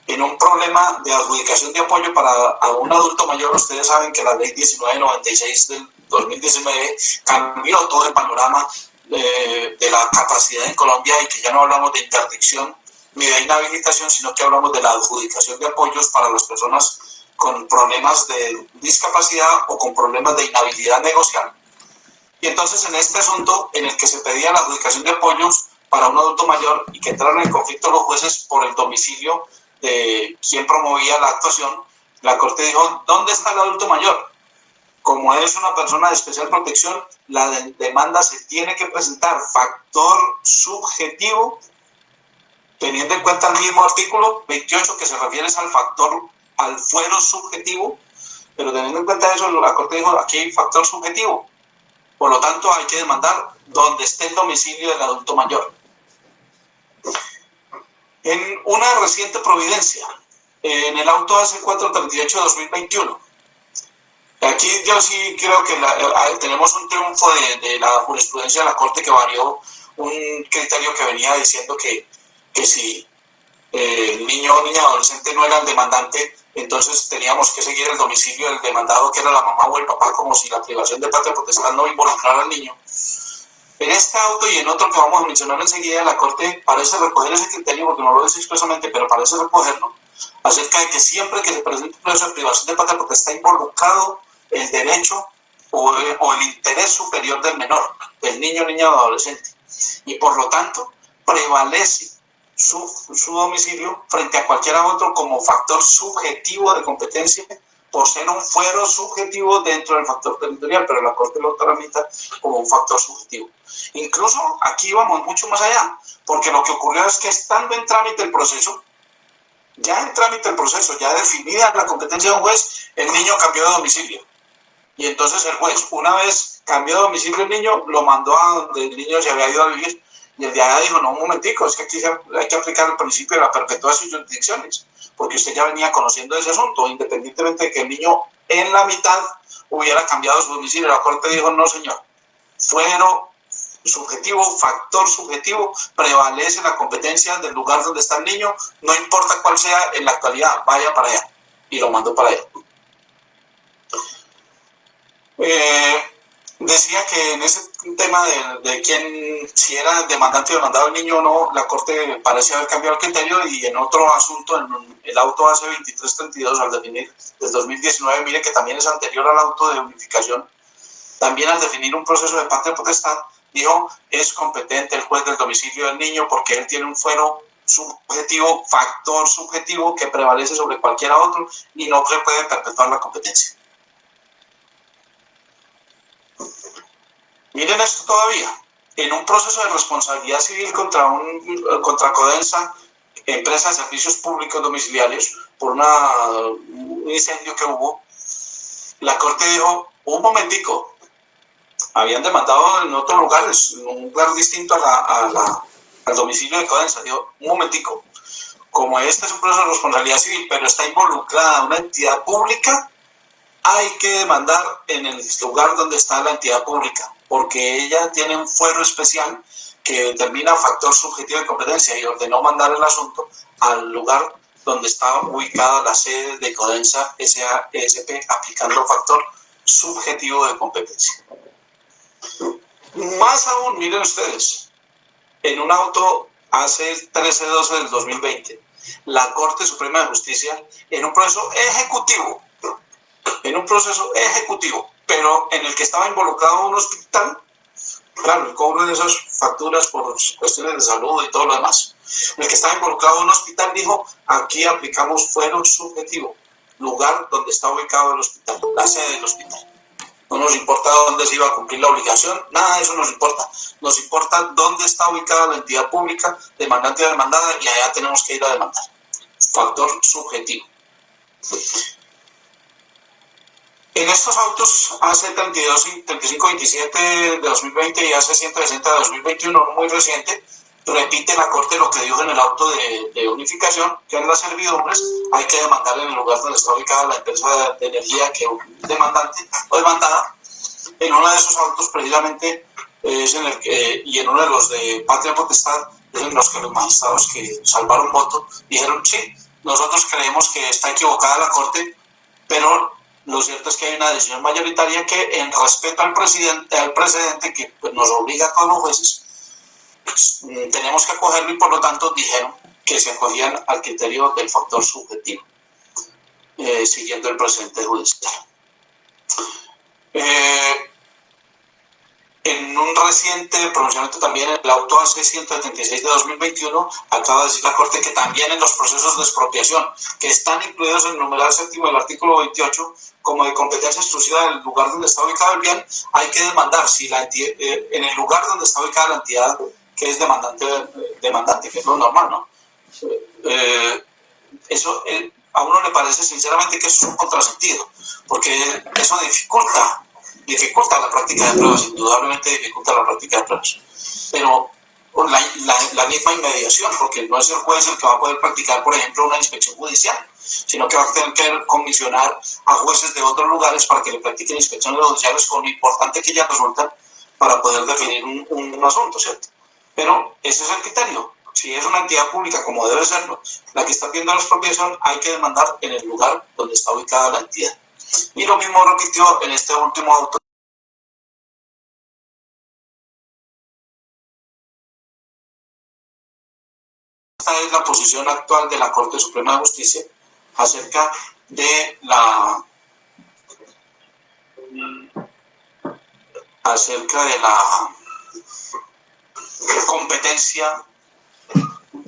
en un problema de adjudicación de apoyo a un adulto mayor, ustedes saben que la ley 1996 del 2019 cambió todo el panorama de la capacidad en Colombia y que ya no hablamos de interdicción ni de inhabilitación, sino que hablamos de la adjudicación de apoyos para las personas con problemas de discapacidad o con problemas de inhabilidad negociable. Y entonces en este asunto en el que se pedía la adjudicación de apoyos para un adulto mayor y que entraran en conflicto los jueces por el domicilio de quien promovía la actuación, la Corte dijo, ¿dónde está el adulto mayor? Como es una persona de especial protección, la demanda se tiene que presentar factor subjetivo, teniendo en cuenta el mismo artículo 28 que se refiere al fuero subjetivo, pero teniendo en cuenta eso, la Corte dijo, aquí hay factor subjetivo. Por lo tanto, hay que demandar donde esté el domicilio del adulto mayor. En una reciente providencia, en el auto AC 438-2021, aquí yo sí creo que tenemos un triunfo de la jurisprudencia de la Corte que varió un criterio que venía diciendo que si el niño o niña adolescente no era el demandante, entonces teníamos que seguir el domicilio del demandado, que era la mamá o el papá, como si la privación de patria potestad no involucrara al niño. En este auto y en otro que vamos a mencionar enseguida, la Corte parece recoger ese criterio, porque no lo dice expresamente, pero parece recogerlo, acerca de que siempre que se presente un proceso de privación de patria potestad está involucrado el derecho o el interés superior del menor, del niño, niña o adolescente. Y por lo tanto, prevalece su domicilio frente a cualquier otro como factor subjetivo de competencia poseen un fuero subjetivo dentro del factor territorial, pero la Corte lo tramita como un factor subjetivo. Incluso aquí vamos mucho más allá, porque lo que ocurrió es que estando en trámite el proceso, ya definida la competencia de un juez, el niño cambió de domicilio. Y entonces el juez, una vez cambió de domicilio el niño, lo mandó a donde el niño se había ido a vivir. Y el de allá dijo, no, un momentico, es que aquí hay que aplicar el principio de la perpetuidad de sus jurisdicciones, porque usted ya venía conociendo ese asunto, independientemente de que el niño en la mitad hubiera cambiado su domicilio. La Corte dijo, no señor, fuero subjetivo, factor subjetivo, prevalece la competencia del lugar donde está el niño, no importa cuál sea en la actualidad, vaya para allá. Y lo mandó para allá. Decía que en ese tema de quién, si era demandante o demandado el niño o no, la Corte parece haber cambiado el criterio, y en otro asunto, en el auto AC 2332 al definir del 2019, mire que también es anterior al auto de unificación, también al definir un proceso de patria potestad, dijo, es competente el juez del domicilio del niño porque él tiene un fuero subjetivo, factor subjetivo que prevalece sobre cualquier otro y no se puede perpetuar la competencia. Miren esto todavía, en un proceso de responsabilidad civil contra Codensa, empresa de servicios públicos domiciliarios, por un incendio que hubo, la Corte dijo, un momentico, habían demandado en otros lugares, en un lugar distinto al domicilio de Codensa, dijo, un momentico, como este es un proceso de responsabilidad civil, pero está involucrada una entidad pública, hay que demandar en el lugar donde está la entidad pública, porque ella tiene un fuero especial que determina factor subjetivo de competencia, y ordenó mandar el asunto al lugar donde estaba ubicada la sede de Codensa S.A.S.P., aplicando factor subjetivo de competencia. Más aún, miren ustedes, en un auto AC 1312 del 2020, la Corte Suprema de Justicia, en un proceso ejecutivo, pero en el que estaba involucrado un hospital, claro, el cobro de esas facturas por cuestiones de salud y todo lo demás, en el que estaba involucrado un hospital, dijo, aquí aplicamos fuero subjetivo, lugar donde está ubicado el hospital, la sede del hospital. No nos importa dónde se iba a cumplir la obligación, nada de eso nos importa. Nos importa dónde está ubicada la entidad pública, demandante o demandada, y allá tenemos que ir a demandar. Factor subjetivo. En estos autos AC 3527 de 2020 y AC 160 de 2021, muy reciente, repite la Corte lo que dijo en el auto de unificación, que en las servidumbres hay que demandar en el lugar donde está ubicada la empresa de energía que es demandante o demandada. En uno de esos autos precisamente es en el que, y en uno de los de patria potestad, es en los que los magistrados que salvaron voto dijeron, sí, nosotros creemos que está equivocada la Corte, pero lo cierto es que hay una decisión mayoritaria que, en respeto al precedente que pues, nos obliga a todos los jueces, pues, tenemos que acogerlo, y por lo tanto dijeron que se acogían al criterio del factor subjetivo, siguiendo el precedente judicial. En un reciente pronunciamiento también, en el auto AC 176 de 2021, acaba de decir la Corte que también en los procesos de expropiación, que están incluidos en el numeral séptimo del artículo 28, como de competencia exclusiva del lugar donde está ubicado el bien, hay que demandar si la entidad, en el lugar donde está ubicada la entidad que es demandante, que es lo normal, ¿no? Eso a uno le parece sinceramente que eso es un contrasentido, porque eso dificulta la práctica de pruebas, indudablemente dificulta la práctica de pruebas, pero la misma inmediación, porque no es el juez el que va a poder practicar, por ejemplo, una inspección judicial, sino que va a tener que comisionar a jueces de otros lugares para que le practiquen inspecciones judiciales, con lo importante que ya resultan para poder definir un asunto, ¿cierto? Pero ese es el criterio. Si es una entidad pública, como debe serlo, la que está haciendo la expropiación, hay que demandar en el lugar donde está ubicada la entidad. Y lo mismo repitió en este último auto. Esta es la posición actual de la Corte Suprema de Justicia acerca de la competencia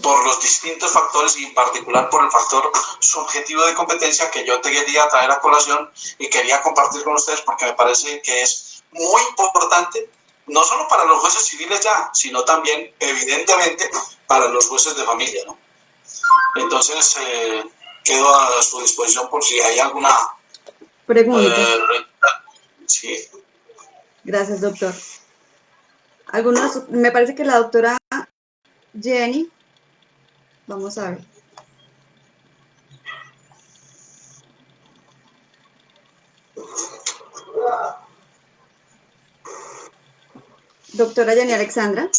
por los distintos factores y en particular por el factor subjetivo de competencia que yo te quería traer a colación y quería compartir con ustedes porque me parece que es muy importante, no solo para los jueces civiles ya, sino también, evidentemente, para los jueces de familia, ¿no? Entonces, quedo a su disposición por si hay alguna pregunta. Sí. Gracias, doctor. Algunos, me parece que la doctora Jenny, vamos a ver. Doctora Jenny Alexandra.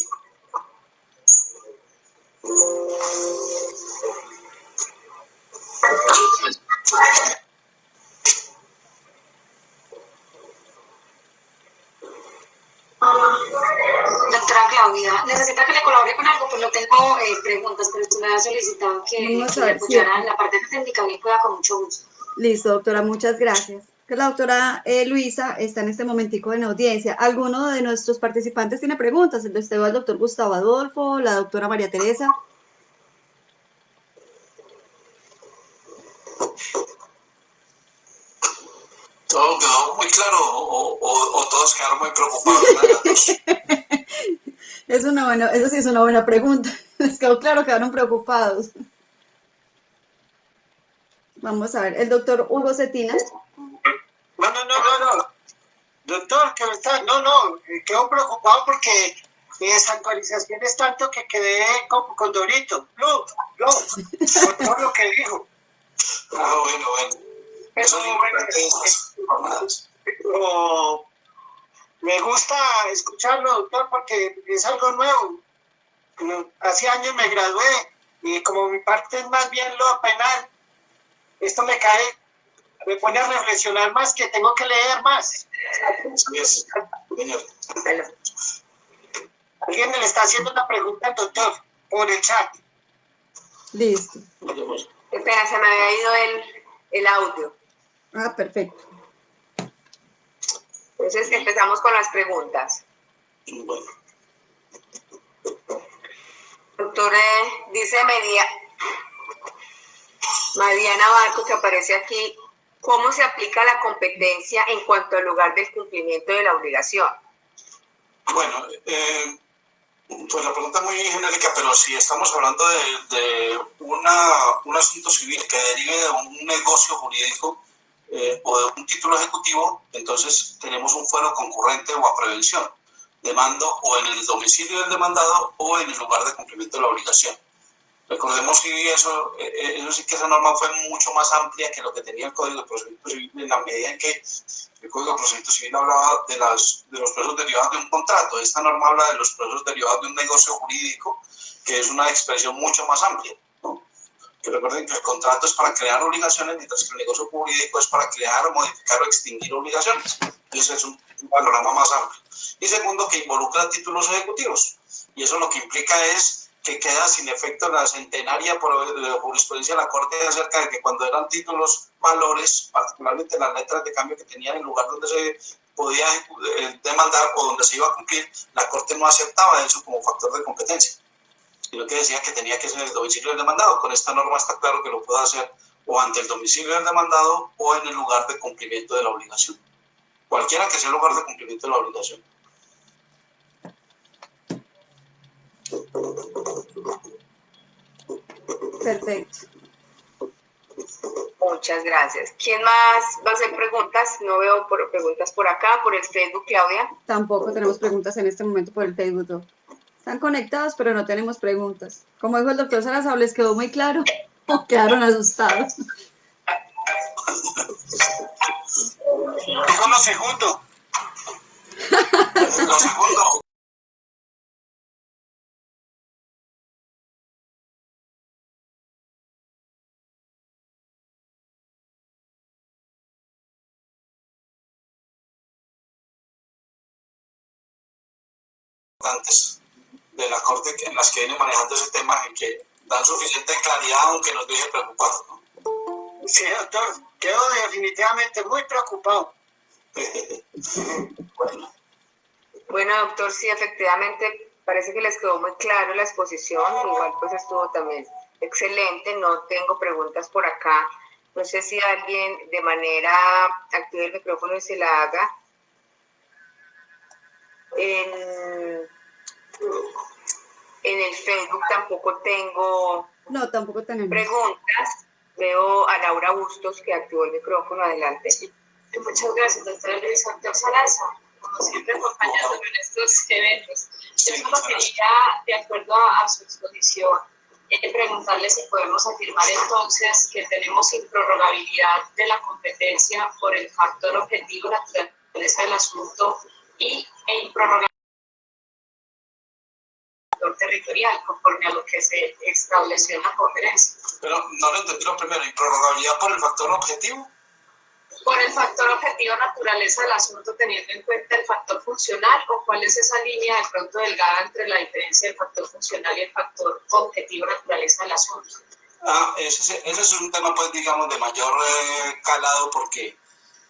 Doctora Claudia, necesita que le colabore con algo, pues no tengo preguntas, pero usted me ha solicitado que le apoyara en la parte técnica y pueda con mucho gusto. Listo, doctora, muchas gracias. Que la doctora Luisa está en este momentico en audiencia. ¿Alguno de nuestros participantes tiene preguntas? El doctor Gustavo Adolfo, la doctora María Teresa. ¿Todo quedó muy claro o todos quedaron muy preocupados? Eso sí es una buena pregunta. Les quedó claro, quedaron preocupados. Vamos a ver, el doctor Hugo Cetina. No. Doctor, ¿qué está? No, quedo preocupado porque mi desactualización es tanto que quedé con Dorito. No, por todo lo que dijo. Bueno. Eso me gusta escucharlo, doctor, porque es algo nuevo. Hace años me gradué y como mi parte es más bien lo penal, esto me pone a reflexionar más, que tengo que leer más. Yes. Alguien le está haciendo una pregunta al doctor por el chat. Listo. Qué pena, se me había ido el audio. Ah, perfecto. Entonces empezamos con las preguntas. Bueno. Doctor, dice Mariana Barco, que aparece aquí, ¿cómo se aplica la competencia en cuanto al lugar del cumplimiento de la obligación? Bueno, pues la pregunta es muy genérica, pero si estamos hablando de un asunto civil que derive de un negocio jurídico o de un título ejecutivo, entonces tenemos un fuero concurrente o a prevención, demando o en el domicilio del demandado o en el lugar de cumplimiento de la obligación. Recordemos que eso sí que esa norma fue mucho más amplia que lo que tenía el Código de Procedimiento Civil, en la medida en que el Código de Procedimiento Civil hablaba de los procesos derivados de un contrato. Esta norma habla de los procesos derivados de un negocio jurídico, que es una expresión mucho más amplia, ¿no? Que recuerden que el contrato es para crear obligaciones, mientras que el negocio jurídico es para crear, modificar o extinguir obligaciones. Entonces es un panorama más amplio. Y segundo, que involucra títulos ejecutivos. Y eso lo que implica es que queda sin efecto la centenaria jurisprudencia de la Corte acerca de que cuando eran títulos valores, particularmente las letras de cambio que tenían el lugar donde se podía demandar o donde se iba a cumplir, la Corte no aceptaba eso como factor de competencia. Y lo que decía que tenía que ser el domicilio del demandado. Con esta norma está claro que lo puede hacer o ante el domicilio del demandado o en el lugar de cumplimiento de la obligación. Cualquiera que sea el lugar de cumplimiento de la obligación. Perfecto. Muchas gracias. ¿Quién más va a hacer preguntas? No veo preguntas por acá, por el Facebook, Claudia. Tampoco tenemos preguntas en este momento por el Facebook, ¿no? Están conectados, pero no tenemos preguntas. Como dijo el doctor Sarasab, ¿les quedó muy claro o quedaron asustados? Digo lo segundo. Lo segundo. De la Corte en las que viene manejando ese tema y que dan suficiente claridad aunque nos deje preocupados, ¿no? Sí, doctor, quedo definitivamente muy preocupado. Bueno, doctor, sí, efectivamente Parece que les quedó muy claro la exposición, igual pues estuvo también excelente, no tengo preguntas por acá. No sé si alguien de manera active el micrófono y se la haga. En el Facebook tampoco tengo tampoco tenemos preguntas. Veo a Laura Bustos que activó el micrófono. Adelante. Muchas gracias, doctora Luis Doctor Salaza, como siempre acompañándome en estos eventos. Yo solo quería, de acuerdo a su exposición, preguntarle si podemos afirmar entonces que tenemos improrrogabilidad de la competencia por el factor objetivo, naturaleza del asunto, e improrrogabilidad territorial, conforme a lo que se estableció en la conferencia. Pero no lo entendí lo primero, ¿improrrogabilidad por el factor objetivo? Por el factor objetivo, naturaleza del asunto, teniendo en cuenta el factor funcional, o cuál es esa línea de pronto delgada entre la diferencia del factor funcional y el factor objetivo, naturaleza del asunto. Ese es un tema, pues, digamos, de mayor calado, porque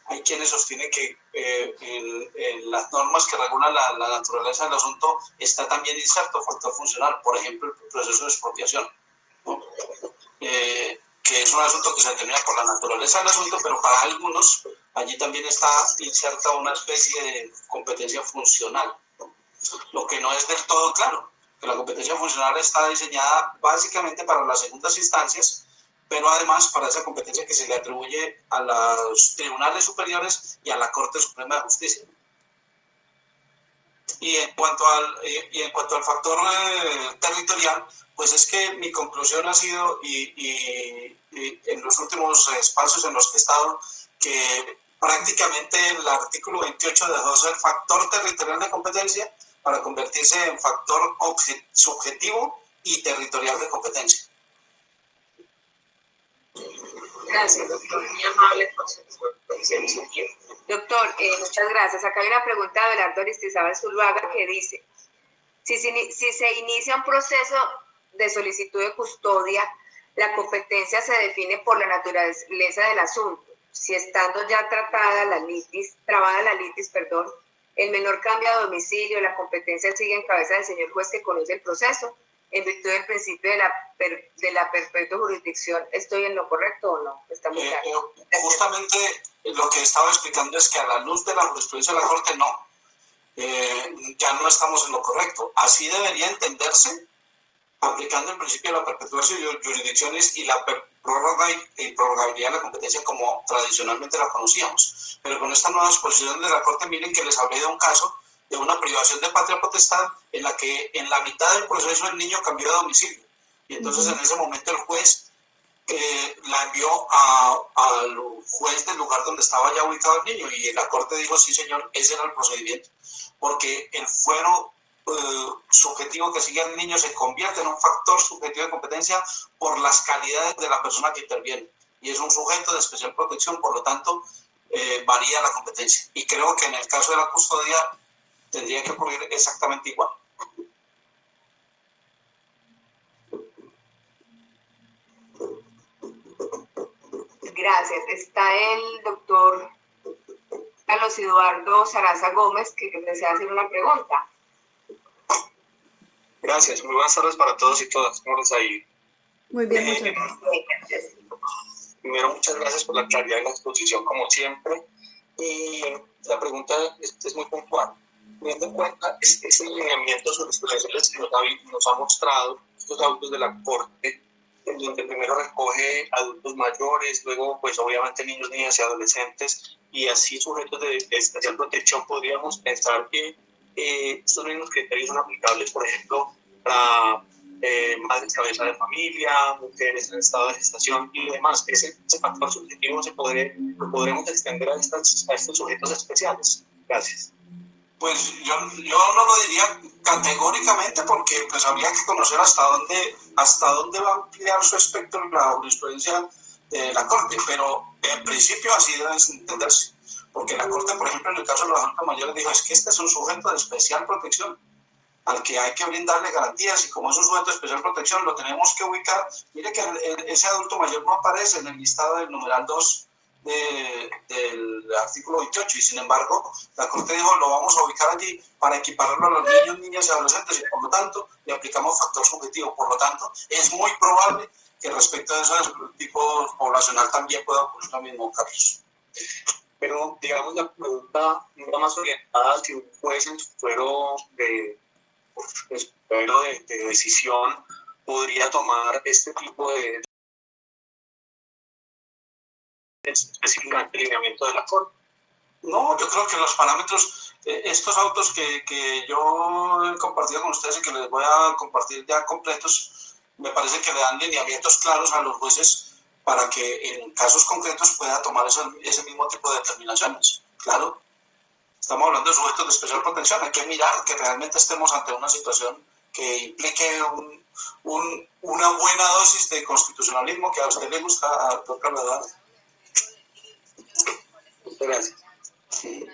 hay quienes sostienen que en las normas que regulan la naturaleza del asunto está también inserto factor funcional, por ejemplo, el proceso de expropiación, ¿no? Que es un asunto que se determina por la naturaleza del asunto, pero para algunos allí también está inserta una especie de competencia funcional, ¿no? Lo que no es del todo claro, que la competencia funcional está diseñada básicamente para las segundas instancias, pero además para esa competencia que se le atribuye a los tribunales superiores y a la Corte Suprema de Justicia. Y en cuanto al factor territorial, pues es que mi conclusión ha sido, y en los últimos espacios en los que he estado, que prácticamente el artículo 28 dejó de ser factor territorial de competencia para convertirse en factor subjetivo y territorial de competencia. Gracias, doctor. Muy amable por su exposición. Doctor, muchas gracias. Acá hay una pregunta de Belardo Aristizábal Zuluaga que dice, si se inicia un proceso de solicitud de custodia, la competencia se define por la naturaleza del asunto. Si estando ya trabada la litis, el menor cambia de domicilio, la competencia sigue en cabeza del señor juez que conoce el proceso, en virtud del principio de la perpetua jurisdicción. ¿Estoy en lo correcto o no? Está muy claro. Justamente lo que estaba explicando es que a la luz de la jurisprudencia de la Corte no, ya no estamos en lo correcto. Así debería entenderse, aplicando el principio de la perpetuación de jurisdicciones y la prórroga y prorrogabilidad de la competencia como tradicionalmente la conocíamos. Pero con esta nueva exposición de la Corte, miren que les hablé de un caso de una privación de patria potestad en la que en la mitad del proceso el niño cambió de domicilio. Y entonces en ese momento el juez la envió al juez del lugar donde estaba ya ubicado el niño, y la Corte dijo, sí señor, ese era el procedimiento, porque el fuero subjetivo que sigue al niño se convierte en un factor subjetivo de competencia por las calidades de la persona que interviene, y es un sujeto de especial protección, por lo tanto varía la competencia, y creo que en el caso de la custodia tendría que ocurrir exactamente igual. Gracias. Está el doctor Carlos Eduardo Sarasa Gómez, que desea hacer una pregunta. Gracias. Muy buenas tardes para todos y todas. ¿Cómo les ha ido? Muy bien, muchas gracias. Primero, muchas gracias por la claridad de la exposición, como siempre. Y la pregunta es muy puntual. Teniendo en cuenta este lineamiento jurisprudenciales que nos ha mostrado estos autos de la Corte, en donde primero recoge adultos mayores, luego pues obviamente niños, niñas y adolescentes, y así sujetos de especial protección, podríamos pensar que estos mismos criterios son aplicables, por ejemplo, para madres cabeza de familia, mujeres en estado de gestación y demás. Ese factor subjetivo lo podremos extender a estos sujetos especiales. Gracias. Pues yo no lo diría categóricamente, porque pues habría que conocer hasta dónde va a ampliar su espectro la jurisprudencia de la Corte, pero en principio así debe entenderse, porque la Corte, por ejemplo, en el caso de los adultos mayores dijo, es que este es un sujeto de especial protección al que hay que brindarle garantías, y como es un sujeto de especial protección lo tenemos que ubicar. Mire que ese adulto mayor no aparece en el listado del numeral 2 del artículo 28 y sin embargo la Corte dijo lo vamos a ubicar allí para equipararlo a los niños, niñas y adolescentes y por lo tanto le aplicamos factor subjetivo. Por lo tanto, es muy probable que respecto a ese tipo poblacional también pueda ocurrir lo mismo, Carlos. Pero, digamos, la pregunta va más orientada si un juez en su fuero de decisión podría tomar este tipo de específicamente lineamiento de la Corte. No, yo creo que los parámetros, estos autos que yo he compartido con ustedes y que les voy a compartir ya completos, me parece que le dan lineamientos claros a los jueces para que en casos concretos pueda tomar ese mismo tipo de determinaciones. Claro, estamos hablando de sujetos de especial protección, hay que mirar que realmente estemos ante una situación que implique una buena dosis de constitucionalismo que a usted le gusta, doctor Carlos Eduardo. Gracias. Sí.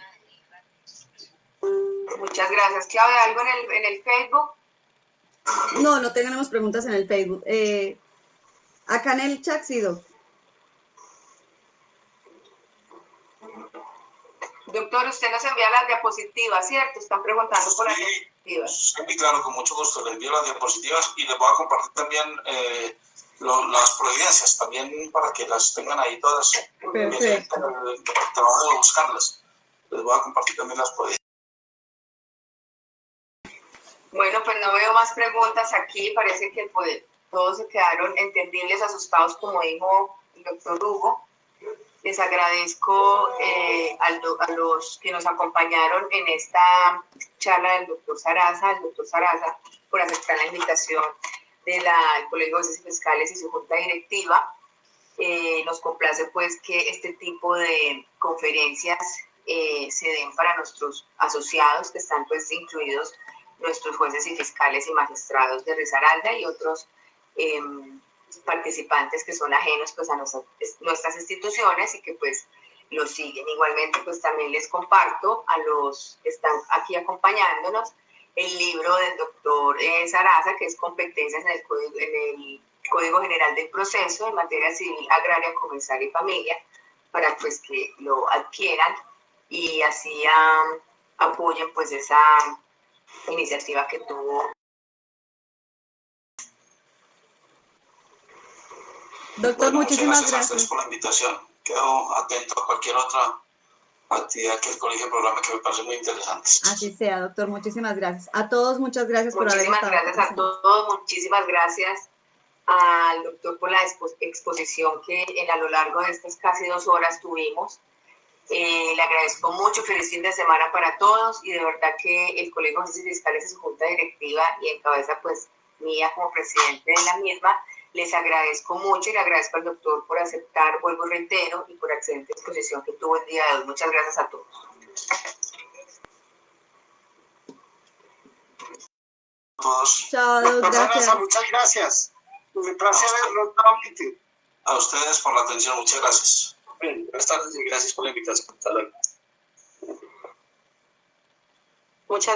Muchas gracias. Claudia, ¿algo en el Facebook? No tenemos preguntas en el Facebook. Acá en el chat sí, Doc. Doctor, usted nos envía las diapositivas, ¿cierto? Están preguntando por las diapositivas. Sí, claro, con mucho gusto. Les envío las diapositivas y les voy a compartir también las providencias, también para que las tengan ahí todas. Perfecto. El trabajo de buscarlas. Les voy a compartir también las providencias. Bueno, pues no veo más preguntas aquí. Parece que pues, todos se quedaron entendibles, asustados, como dijo el doctor Hugo. Les agradezco a los que nos acompañaron en esta charla del doctor Sarasa, por aceptar la invitación del Colegio de Jueces y Fiscales y su junta directiva. Nos complace pues que este tipo de conferencias se den para nuestros asociados, que están pues incluidos nuestros jueces y fiscales y magistrados de Risaralda y otros participantes que son ajenos pues a nuestras instituciones y que pues los siguen. Igualmente pues también les comparto a los que están aquí acompañándonos el libro del doctor Sarasa, que es Competencias en el Código General del Proceso en materia civil, agraria, comercial y familia, para pues que lo adquieran y así apoyen pues esa iniciativa que tuvo. Doctor, muchísimas Muchas gracias a ustedes por la invitación. Quedo atento a cualquier otra actividad que el colegio programa, que me parece muy interesante. Así sea, doctor. Muchísimas gracias. A todos, muchas gracias por haber estado. Muchísimas gracias a todos. Muchísimas gracias al doctor por la exposición que a lo largo de estas casi 2 horas tuvimos. Le agradezco mucho. Feliz fin de semana para todos y de verdad que el Colegio de Jueces y Fiscales y su junta directiva y en cabeza pues mía como presidente de la misma, les agradezco mucho y le agradezco al doctor por aceptar, vuelvo y reitero, y por la excelente exposición que tuvo el día de hoy. Muchas gracias a todos. Chao, gracias. Muchas gracias. Me place verlo nuevamente. A ustedes por la atención, muchas gracias. Bien, buenas tardes y gracias por la invitación. Hasta luego. Muchas